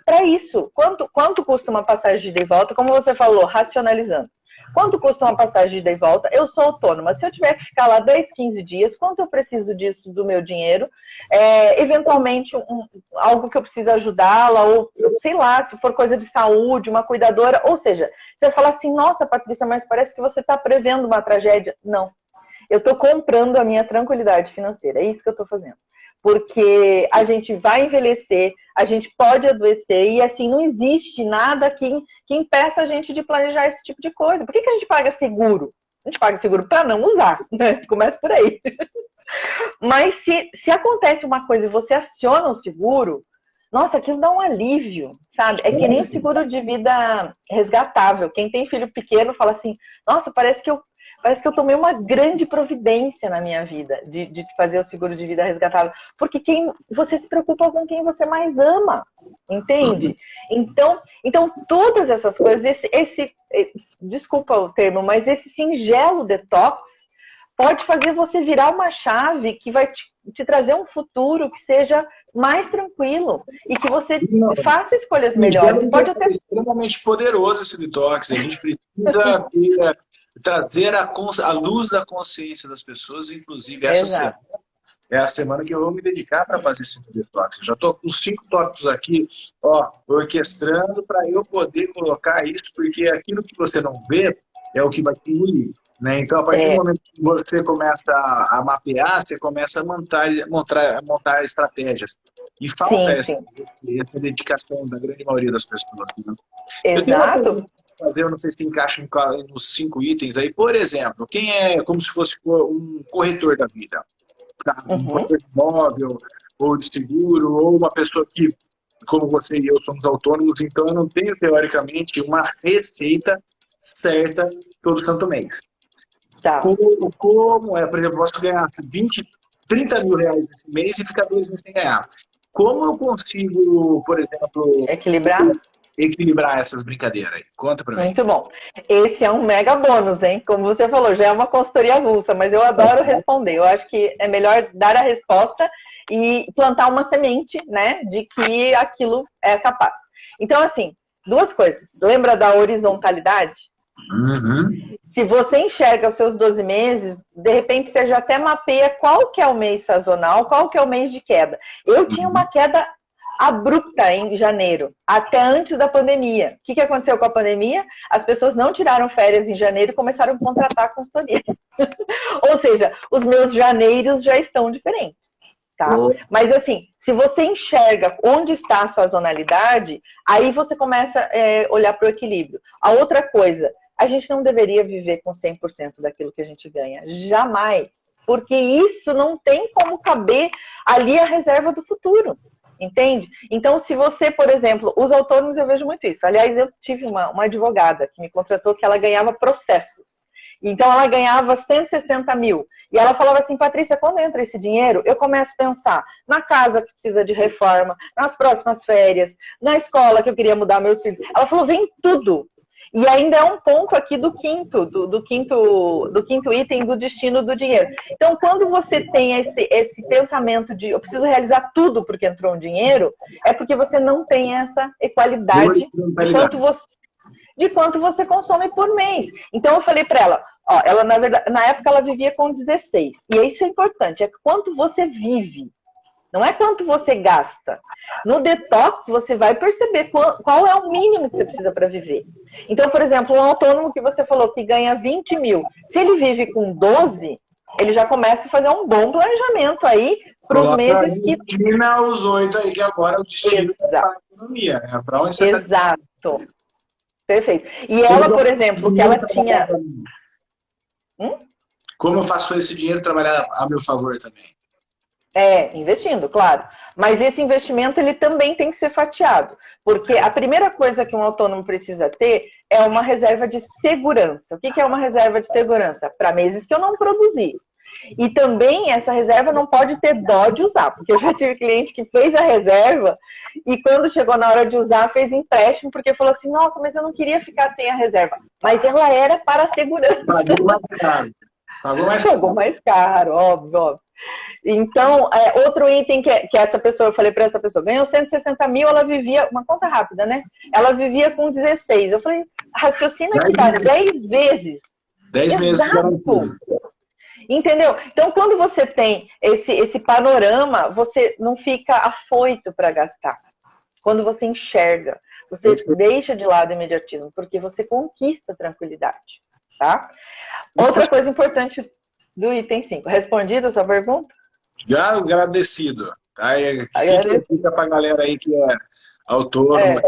para isso, quanto custa uma passagem de ida e volta? Como você falou, racionalizando. Quanto custa uma passagem de ida e volta? Eu sou autônoma. Se eu tiver que ficar lá 10, 15 dias, quanto eu preciso disso do meu dinheiro? Eventualmente, algo que eu preciso ajudá-la, ou sei lá, se for coisa de saúde, uma cuidadora. Ou seja, você fala assim, nossa, Patrícia, mas parece que você está prevendo uma tragédia. Não. Eu estou comprando a minha tranquilidade financeira. É isso que eu estou fazendo. Porque a gente vai envelhecer, a gente pode adoecer e assim, não existe nada que impeça a gente de planejar esse tipo de coisa. Por que a gente paga seguro? A gente paga seguro para não usar, né? Começa por aí. Mas se acontece uma coisa e você aciona o seguro, nossa, aquilo dá um alívio, sabe? É que nem o seguro de vida resgatável. Quem tem filho pequeno fala assim, nossa, parece que eu tomei uma grande providência na minha vida de fazer o seguro de vida resgatável. Porque você se preocupa com quem você mais ama, entende? Então todas essas coisas, desculpa o termo, mas esse singelo detox pode fazer você virar uma chave que vai te trazer um futuro que seja mais tranquilo e que você faça escolhas melhores. Pode até... É extremamente poderoso esse detox. A gente precisa trazer a luz da consciência das pessoas, inclusive essa semana. É a semana que eu vou me dedicar para fazer esse detox. Eu já estou com 5 tópicos aqui, orquestrando para eu poder colocar isso, porque aquilo que você não vê é o que vai te engolir. Né? Então, a partir do momento que você começa a mapear, você começa a montar estratégias. E falta essa dedicação da grande maioria das pessoas. Né? Exato. Eu não sei se encaixa nos 5 itens aí. Por exemplo, quem é como se fosse um corretor da vida? Um corretor de imóvel, ou de seguro, ou uma pessoa que, como você e eu, somos autônomos, então eu não tenho, teoricamente, uma receita certa todo santo mês. Tá. Como por exemplo, eu posso ganhar 30 mil reais esse mês e ficar 2 meses sem ganhar. Como eu consigo, por exemplo, equilibrar essas brincadeiras aí? Conta pra mim. Muito bom. Esse é um mega bônus, hein? Como você falou, já é uma consultoria avulsa, mas eu adoro responder. Eu acho que é melhor dar a resposta e plantar uma semente, né, de que aquilo é capaz. Então, assim, 2 coisas. Lembra da horizontalidade? Se você enxerga os seus 12 meses, de repente você já até mapeia qual que é o mês sazonal, qual que é o mês de queda. Eu tinha uma queda abrupta em janeiro, até antes da pandemia. O que aconteceu com a pandemia? As pessoas não tiraram férias em janeiro e começaram a contratar consultoria. Ou seja, os meus janeiros já estão diferentes. Tá? Mas assim, se você enxerga onde está a sazonalidade, aí você começa a olhar para o equilíbrio. A outra coisa, a gente não deveria viver com 100% daquilo que a gente ganha. Jamais. Porque isso não tem como caber ali a reserva do futuro. Entende? Então, se você, por exemplo, os autônomos, eu vejo muito isso. Aliás, eu tive uma advogada que me contratou que ela ganhava processos. Então, ela ganhava 160 mil. E ela falava assim, Patrícia, quando entra esse dinheiro, eu começo a pensar na casa que precisa de reforma, nas próximas férias, na escola que eu queria mudar meus filhos. Ela falou, vem tudo. E ainda é um ponto aqui do quinto item do destino do dinheiro. Então, quando você tem esse pensamento de eu preciso realizar tudo porque entrou um dinheiro, é porque você não tem essa equalidade de quanto você consome por mês. Então, eu falei para ela, ó, ela na época ela vivia com 16. E isso é importante, é quanto você vive. Não é quanto você gasta. No detox, você vai perceber qual é o mínimo que você precisa para viver. Então, por exemplo, um autônomo que você falou que ganha 20 mil, se ele vive com 12, ele já começa a fazer um bom planejamento aí para os meses que... Destina os 8 aí, que agora é o destino da economia, né? Para onde você Exato. Perfeito. E ela, por exemplo, que ela tinha... Como eu faço esse dinheiro trabalhar a meu favor também? Investindo, claro. Mas esse investimento, ele também tem que ser fatiado. Porque a primeira coisa que um autônomo precisa ter é uma reserva de segurança. O que é uma reserva de segurança? Para meses que eu não produzi. E também essa reserva não pode ter dó de usar. Porque eu já tive cliente que fez a reserva e quando chegou na hora de usar, fez empréstimo, porque falou assim, nossa, mas eu não queria ficar sem a reserva. Mas ela era para a segurança. Pagou mais caro. Pagou mais caro, óbvio. Então, outro item que essa pessoa, eu falei para essa pessoa, ganhou 160 mil, ela vivia, uma conta rápida, né? Ela vivia com 16. Eu falei, raciocina que dá 10 vezes. 10 meses. Entendeu? Então, quando você tem esse panorama, você não fica afoito para gastar. Quando você enxerga, você deixa de lado o imediatismo, porque você conquista tranquilidade, tá? Outra coisa importante do item 5. Respondida a sua pergunta? Já agradecido. Tá? Fica para a galera aí que é autônomo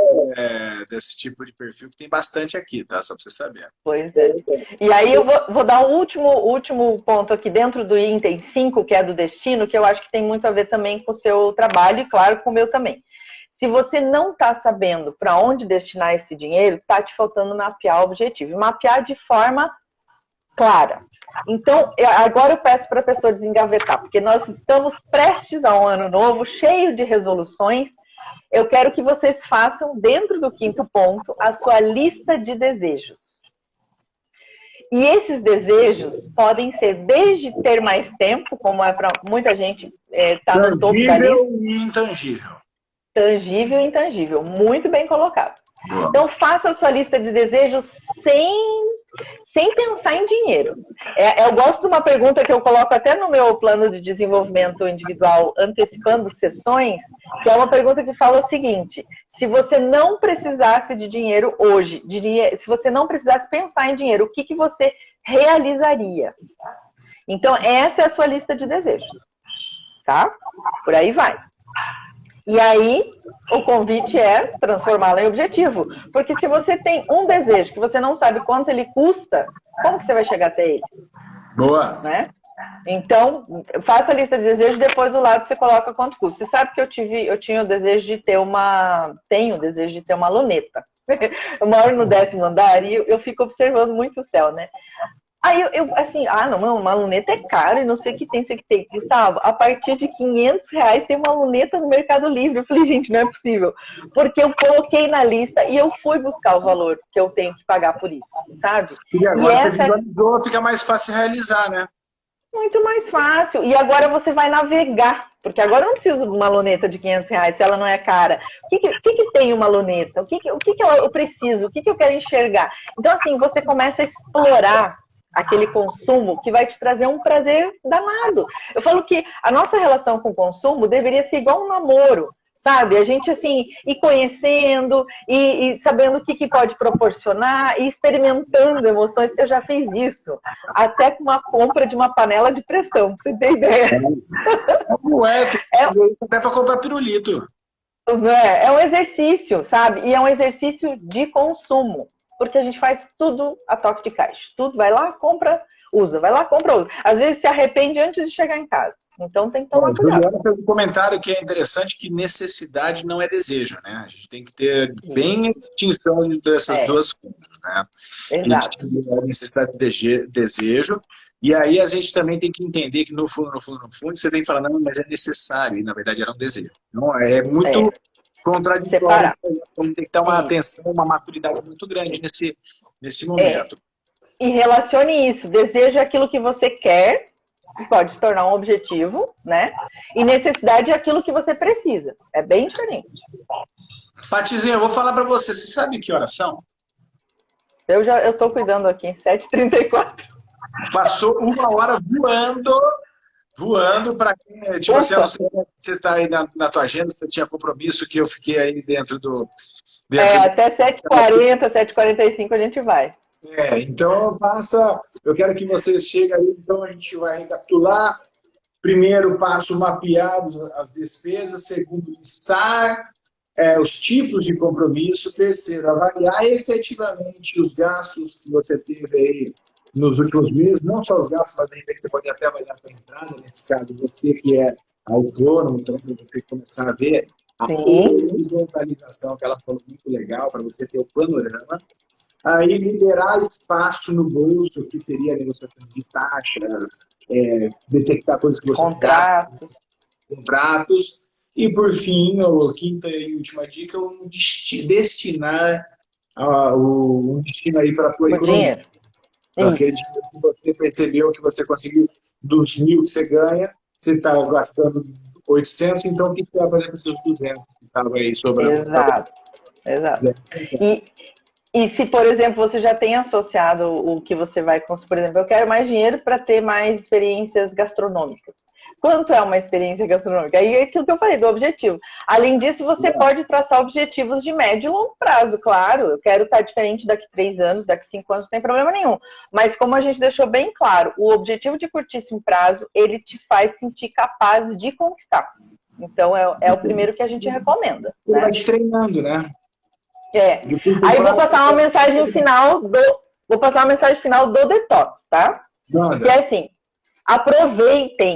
desse tipo de perfil, que tem bastante aqui, tá? Só para você saber. Pois é. E aí eu vou dar um último ponto aqui dentro do item 5, que é do destino, que eu acho que tem muito a ver também com o seu trabalho e, claro, com o meu também. Se você não está sabendo para onde destinar esse dinheiro, está te faltando mapear o objetivo. E mapear de forma clara. Então, agora eu peço para a pessoa desengavetar, porque nós estamos prestes a um ano novo, cheio de resoluções. Eu quero que vocês façam, dentro do 5º ponto, a sua lista de desejos. E esses desejos podem ser desde ter mais tempo, como é para muita gente está no topo da lista. Tangível e intangível. Tangível e intangível. Muito bem colocado. Boa. Então, faça a sua lista de desejos sem pensar em dinheiro. Eu gosto de uma pergunta que eu coloco até no meu plano de desenvolvimento individual, antecipando sessões, que é uma pergunta que fala o seguinte: se você não precisasse de dinheiro hoje, se você não precisasse pensar em dinheiro, o que você realizaria? Então, essa é a sua lista de desejos. Tá? Por aí vai. E aí, o convite é transformá-lo em objetivo. Porque se você tem um desejo que você não sabe quanto ele custa, como que você vai chegar até ele? Boa! Né? Então, faça a lista de desejos, depois do lado você coloca quanto custa. Você sabe que eu tinha o desejo de ter tenho o desejo de ter uma luneta. Eu moro no 10º andar e eu fico observando muito o céu, né? Aí uma luneta é caro e não sei o que tem. Gustavo, a partir de R$500 tem uma luneta no Mercado Livre. Eu falei, gente, não é possível. Porque eu coloquei na lista e eu fui buscar o valor que eu tenho que pagar por isso, sabe? E agora você visualizou, fica mais fácil realizar, né? Muito mais fácil. E agora você vai navegar. Porque agora eu não preciso de uma luneta de R$500 se ela não é cara. O que tem uma luneta? O que eu preciso? O que eu quero enxergar? Então, assim, você começa a explorar aquele consumo que vai te trazer um prazer danado. Eu falo que a nossa relação com o consumo deveria ser igual um namoro. sabe? A gente, assim, ir conhecendo e sabendo o que pode proporcionar e experimentando emoções. Eu já fiz isso, até com uma compra de uma panela de pressão, pra você ter ideia. Não é, tem que fazer isso até para comprar pirulito. É um exercício, sabe? E é um exercício de consumo, porque a gente faz tudo a toque de caixa. Tudo, vai lá, compra, usa. Vai lá, compra, usa. Às vezes se arrepende antes de chegar em casa. Então tem que tomar A cuidado. Juliana fez um comentário que é interessante, que necessidade não é desejo, né? A gente tem que ter bem a distinção dessas duas coisas, né? Exato. Existe a necessidade de desejo, e aí a gente também tem que entender que no fundo, você tem que falar, não, mas é necessário, e na verdade era um desejo. Então é muito contraditório. Separar. Então tem que ter uma atenção, uma maturidade muito grande nesse momento. E relacione isso. Desejo é aquilo que você quer, que pode se tornar um objetivo, né? E necessidade é aquilo que você precisa. É bem diferente. Patizinha, eu vou falar para você. Você sabe que horas são? Eu tô cuidando aqui, 7h34. Passou uma hora voando para quem... Tipo assim, eu não sei se você está aí na tua agenda, se você tinha compromisso, que eu fiquei aí dentro do... Até 7h40, 7h45 a gente vai. Então eu quero que vocês cheguem aí, então a gente vai recapitular. Primeiro passo, mapear as despesas. Segundo, listar os tipos de compromisso. Terceiro, avaliar efetivamente os gastos que você teve aí nos últimos meses, não só os gastos, mas de repente você pode até avaliar a entrada, nesse caso, você que é autônomo, então você começar a ver a horizontalização, que ela falou muito legal, para você ter o panorama. Aí liberar espaço no bolso, que seria a negociação de taxas, detectar coisas que você... Contratos. E, por fim, a quinta e última dica, destinar um destino aí para a tua economia. Aquele dinheiro que você percebeu que você conseguiu dos 1.000 que você ganha, você está gastando 800, então o que você vai fazer com esses 200 que estavam aí sobrando? Exato. E se, por exemplo, você já tem associado o que você vai construir, por exemplo, eu quero mais dinheiro para ter mais experiências gastronômicas. Quanto é uma experiência gastronômica? Aí é aquilo que eu falei, do objetivo. Além disso, você pode traçar objetivos de médio e longo prazo, claro. Eu quero estar diferente daqui 3 anos, daqui 5 anos, não tem problema nenhum. Mas como a gente deixou bem claro, o objetivo de curtíssimo prazo, ele te faz sentir capaz de conquistar. Então, é o primeiro que a gente recomenda. Você vai te treinando, né? Aí vou passar uma mensagem final do detox, tá? Que é assim,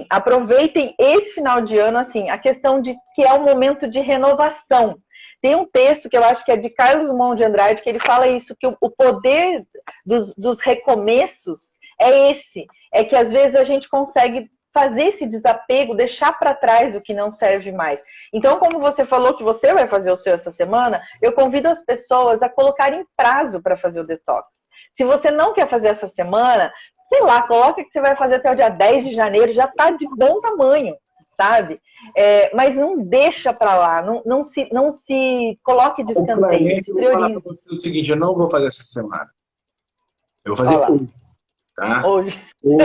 aproveitem esse final de ano, assim, a questão de que é um momento de renovação. Tem um texto que eu acho que é de Carlos Drummond de Andrade, que ele fala isso, que o poder dos recomeços é esse. É que às vezes a gente consegue fazer esse desapego, deixar para trás o que não serve mais. Então, como você falou que você vai fazer o seu essa semana, eu convido as pessoas a colocarem prazo para fazer o detox. Se você não quer fazer essa semana, sei lá, coloca que você vai fazer até o dia 10 de janeiro, já está de bom tamanho, sabe? Mas não deixa para lá, não se coloque de escanteio, se priorize. Eu vou falar o seguinte, eu não vou fazer essa semana. Eu vou fazer hoje. Tá? Hoje. Eu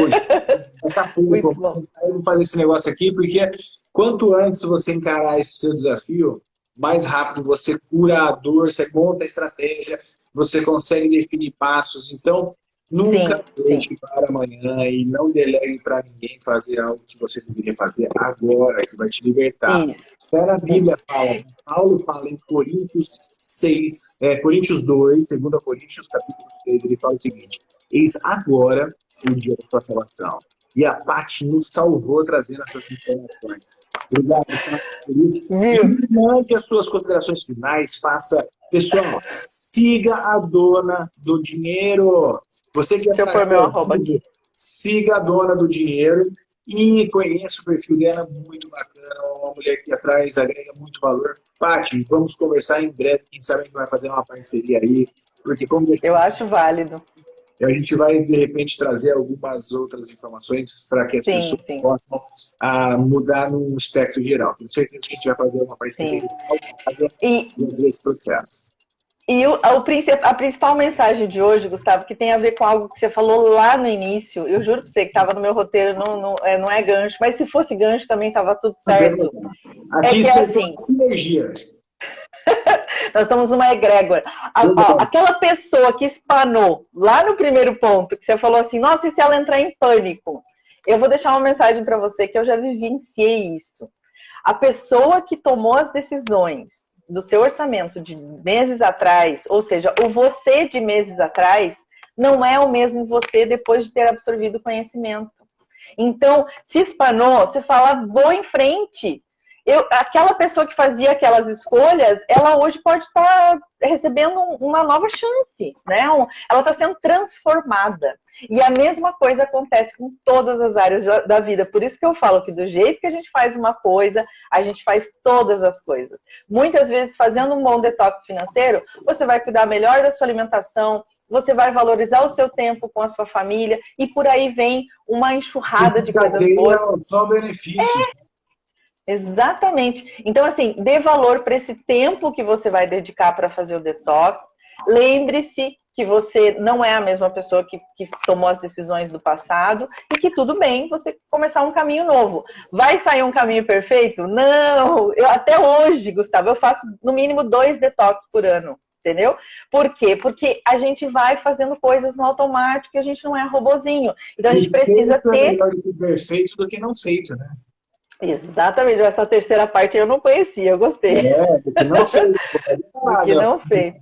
vou fazer esse negócio aqui, porque quanto antes você encarar esse seu desafio, mais rápido você cura a dor, você monta a estratégia, você consegue definir passos. Então, nunca deixe para amanhã e não delegue para ninguém fazer algo que você deveria fazer agora, que vai te libertar. A Bíblia fala, Paulo fala em Coríntios 6, Coríntios 2, 2 Coríntios, capítulo 6, ele fala o seguinte: eis agora o dia da tua salvação. E a Paty nos salvou trazendo essas informações. Obrigado, por isso. E mande as suas considerações finais, faça... Pessoal, siga a dona do dinheiro. Você que siga a dona do dinheiro e conheça o perfil dela, muito bacana, uma mulher que atrás agrega muito valor. Paty, vamos conversar em breve, quem sabe a gente vai fazer uma parceria aí, porque como eu acho válido. A gente vai, de repente, trazer algumas outras informações para que as pessoas possam mudar no espectro geral. Tenho certeza que a gente vai fazer uma parceria esse processo. A principal mensagem de hoje, Gustavo, que tem a ver com algo que você falou lá no início, eu juro pra você que estava no meu roteiro, não é gancho, mas se fosse gancho também estava tudo certo. Aqui que é assim, sinergia. Nós somos uma egrégora. Aquela pessoa que espanou lá no primeiro ponto, que você falou assim, nossa, e se ela entrar em pânico? Eu vou deixar uma mensagem para você que eu já vivenciei isso. A pessoa que tomou as decisões do seu orçamento de meses atrás, ou seja, o você de meses atrás, não é o mesmo você depois de ter absorvido o conhecimento. Então, se espanou, você fala, vou em frente. Aquela pessoa que fazia aquelas escolhas, ela hoje pode estar recebendo uma nova chance, né? Ela está sendo transformada. E a mesma coisa acontece com todas as áreas da vida. Por isso que eu falo que do jeito que a gente faz uma coisa, a gente faz todas as coisas. Muitas vezes, fazendo um bom detox financeiro, você vai cuidar melhor da sua alimentação, você vai valorizar o seu tempo com a sua família, e por aí vem uma enxurrada de coisas boas. Só benefício. Exatamente. Então, assim, dê valor para esse tempo que você vai dedicar para fazer o detox. Lembre-se que você não é a mesma pessoa que tomou as decisões do passado e que tudo bem você começar um caminho novo. Vai sair um caminho perfeito? Não! Até hoje, Gustavo, eu faço no mínimo 2 detox por ano. Entendeu? Por quê? Porque a gente vai fazendo coisas no automático e a gente não é robozinho. Então a gente precisa ter... É melhor do que perfeito do que não feito, né? Exatamente, essa terceira parte eu não conhecia, eu gostei. Do que não feito. Do que não feito.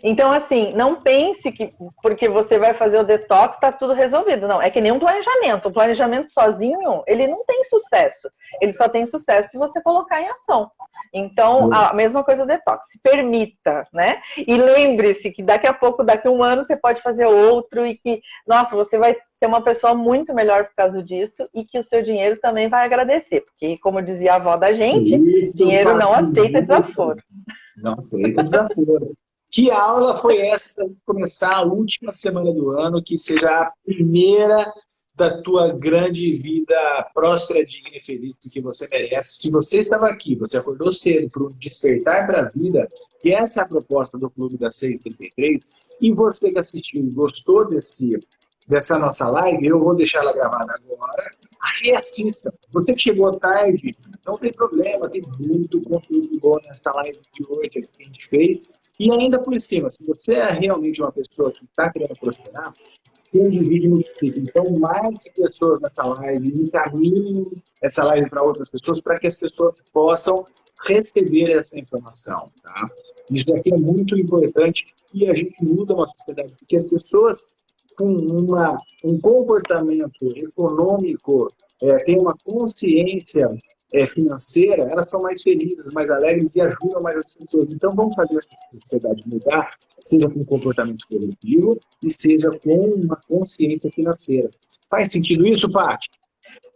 Então, assim, não pense que porque você vai fazer o detox, está tudo resolvido. Não, é que nem um planejamento. O planejamento sozinho, ele não tem sucesso. Ele só tem sucesso se você colocar em ação. Então, a mesma coisa do detox. Se permita, né? E lembre-se que daqui a pouco, daqui a um ano, você pode fazer outro e que, nossa, você vai ser uma pessoa muito melhor por causa disso e que o seu dinheiro também vai agradecer. Porque, como dizia a avó da gente, dinheiro não aceita desaforo. Não aceita desaforo. Que aula foi essa para começar a última semana do ano, que seja a primeira da tua grande vida próspera, digna e feliz que você merece. Se você estava aqui, você acordou cedo para o despertar para a vida, e essa é a proposta do Clube das 6h33, e você que assistiu e gostou dessa nossa live, eu vou deixar ela gravada agora. Aí assista. Você que chegou tarde, não tem problema, tem muito conteúdo bom nessa live de hoje que a gente fez. E ainda por cima, se você é realmente uma pessoa que está querendo prosperar, tem um divide e multiplica. Então, mais pessoas nessa live, encaminhem essa live para outras pessoas, para que as pessoas possam receber essa informação. Tá? Isso aqui é muito importante e a gente muda uma sociedade, porque as pessoas com um comportamento econômico, tem uma consciência financeira, elas são mais felizes, mais alegres e ajudam mais as pessoas. Então, vamos fazer essa sociedade mudar, seja com um comportamento coletivo e seja com uma consciência financeira. Faz sentido isso, Paty?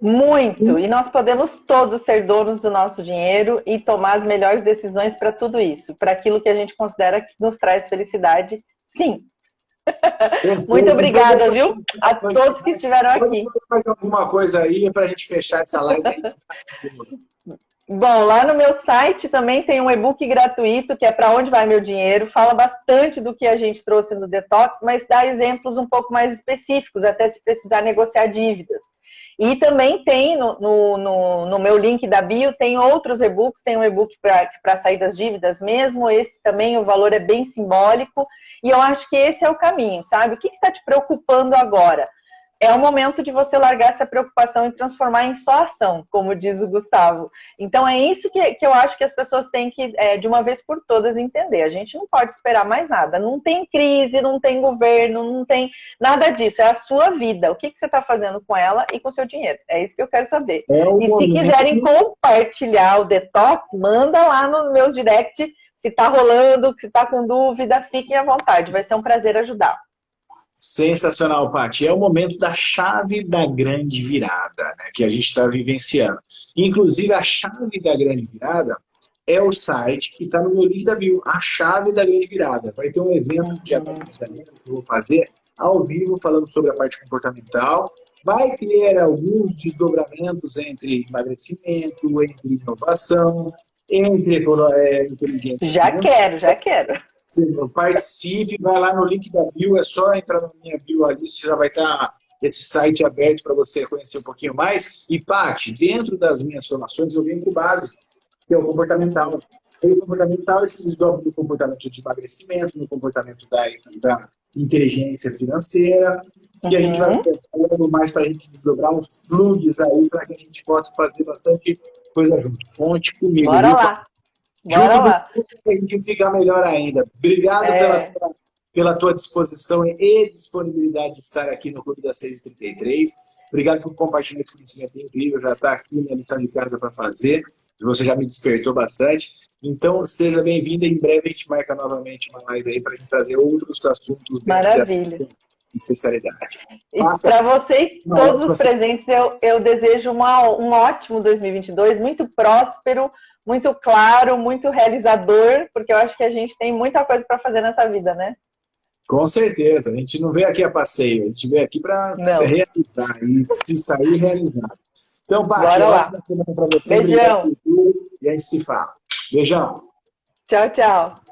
Muito! E nós podemos todos ser donos do nosso dinheiro e tomar as melhores decisões para tudo isso, para aquilo que a gente considera que nos traz felicidade, sim. Muito obrigada, viu? A todos que estiveram aqui. Pode fazer alguma coisa aí para a gente fechar essa live aí. Bom, lá no meu site também tem um e-book gratuito, que é Para Onde Vai Meu Dinheiro. Fala bastante do que a gente trouxe no Detox, mas dá exemplos um pouco mais específicos, até se precisar negociar dívidas. E também tem no meu link da bio, tem outros e-books, tem um e-book para sair das dívidas mesmo, esse também o valor é bem simbólico, e eu acho que esse é o caminho, sabe? O que está te preocupando agora? É o momento de você largar essa preocupação e transformar em só ação, como diz o Gustavo. Então é isso que eu acho que as pessoas têm que, de uma vez por todas, entender. A gente não pode esperar mais nada. Não tem crise, não tem governo, não tem nada disso. É a sua vida. O que você está fazendo com ela e com o seu dinheiro? É isso que eu quero saber. E se quiserem compartilhar o detox, manda lá nos meus direct. Se está rolando, se está com dúvida, fiquem à vontade. Vai ser um prazer ajudar. Sensacional, Paty. É o momento da chave da grande virada, né, que a gente está vivenciando. Inclusive, a chave da grande virada é o site que está no meu link da bio. A chave da grande virada. Vai ter um evento de aconselhamento que eu vou fazer ao vivo, falando sobre a parte comportamental. Vai ter alguns desdobramentos entre emagrecimento, entre inovação, entre inteligência Já financeira. quero, já quero. Participe, vai lá no link da bio, é só entrar na minha bio ali, você já vai estar esse site aberto para você conhecer um pouquinho mais. E, Paty, dentro das minhas formações, eu venho para o básico, que é o comportamental. E o comportamental se desdobra no comportamento de emagrecimento, no comportamento da inteligência financeira, e a gente vai falando mais para a gente desdobrar uns plugs aí, para que a gente possa fazer bastante coisa junto. Conte comigo, Bora viu? lá. Bora Junto do lá. clube a gente fica melhor ainda. Obrigado pela tua disposição e disponibilidade de estar aqui no Clube das 6h33. Obrigado por compartilhar esse conhecimento incrível. Já está aqui na lição de casa para fazer. Você já me despertou bastante. Então, seja bem-vindo. Em breve a gente marca novamente uma live aí para a gente trazer outros assuntos dentro dessa especialidade. E para vocês, todos os presentes, eu desejo um ótimo 2022, muito próspero, muito claro, muito realizador, porque eu acho que a gente tem muita coisa para fazer nessa vida, né? Com certeza. A gente não veio aqui a passeio, a gente veio aqui para realizar e se sair realizado. Então, Paty, ótima semana para você. Beijão. Obrigado por tudo e a gente se fala. Beijão. Tchau, tchau.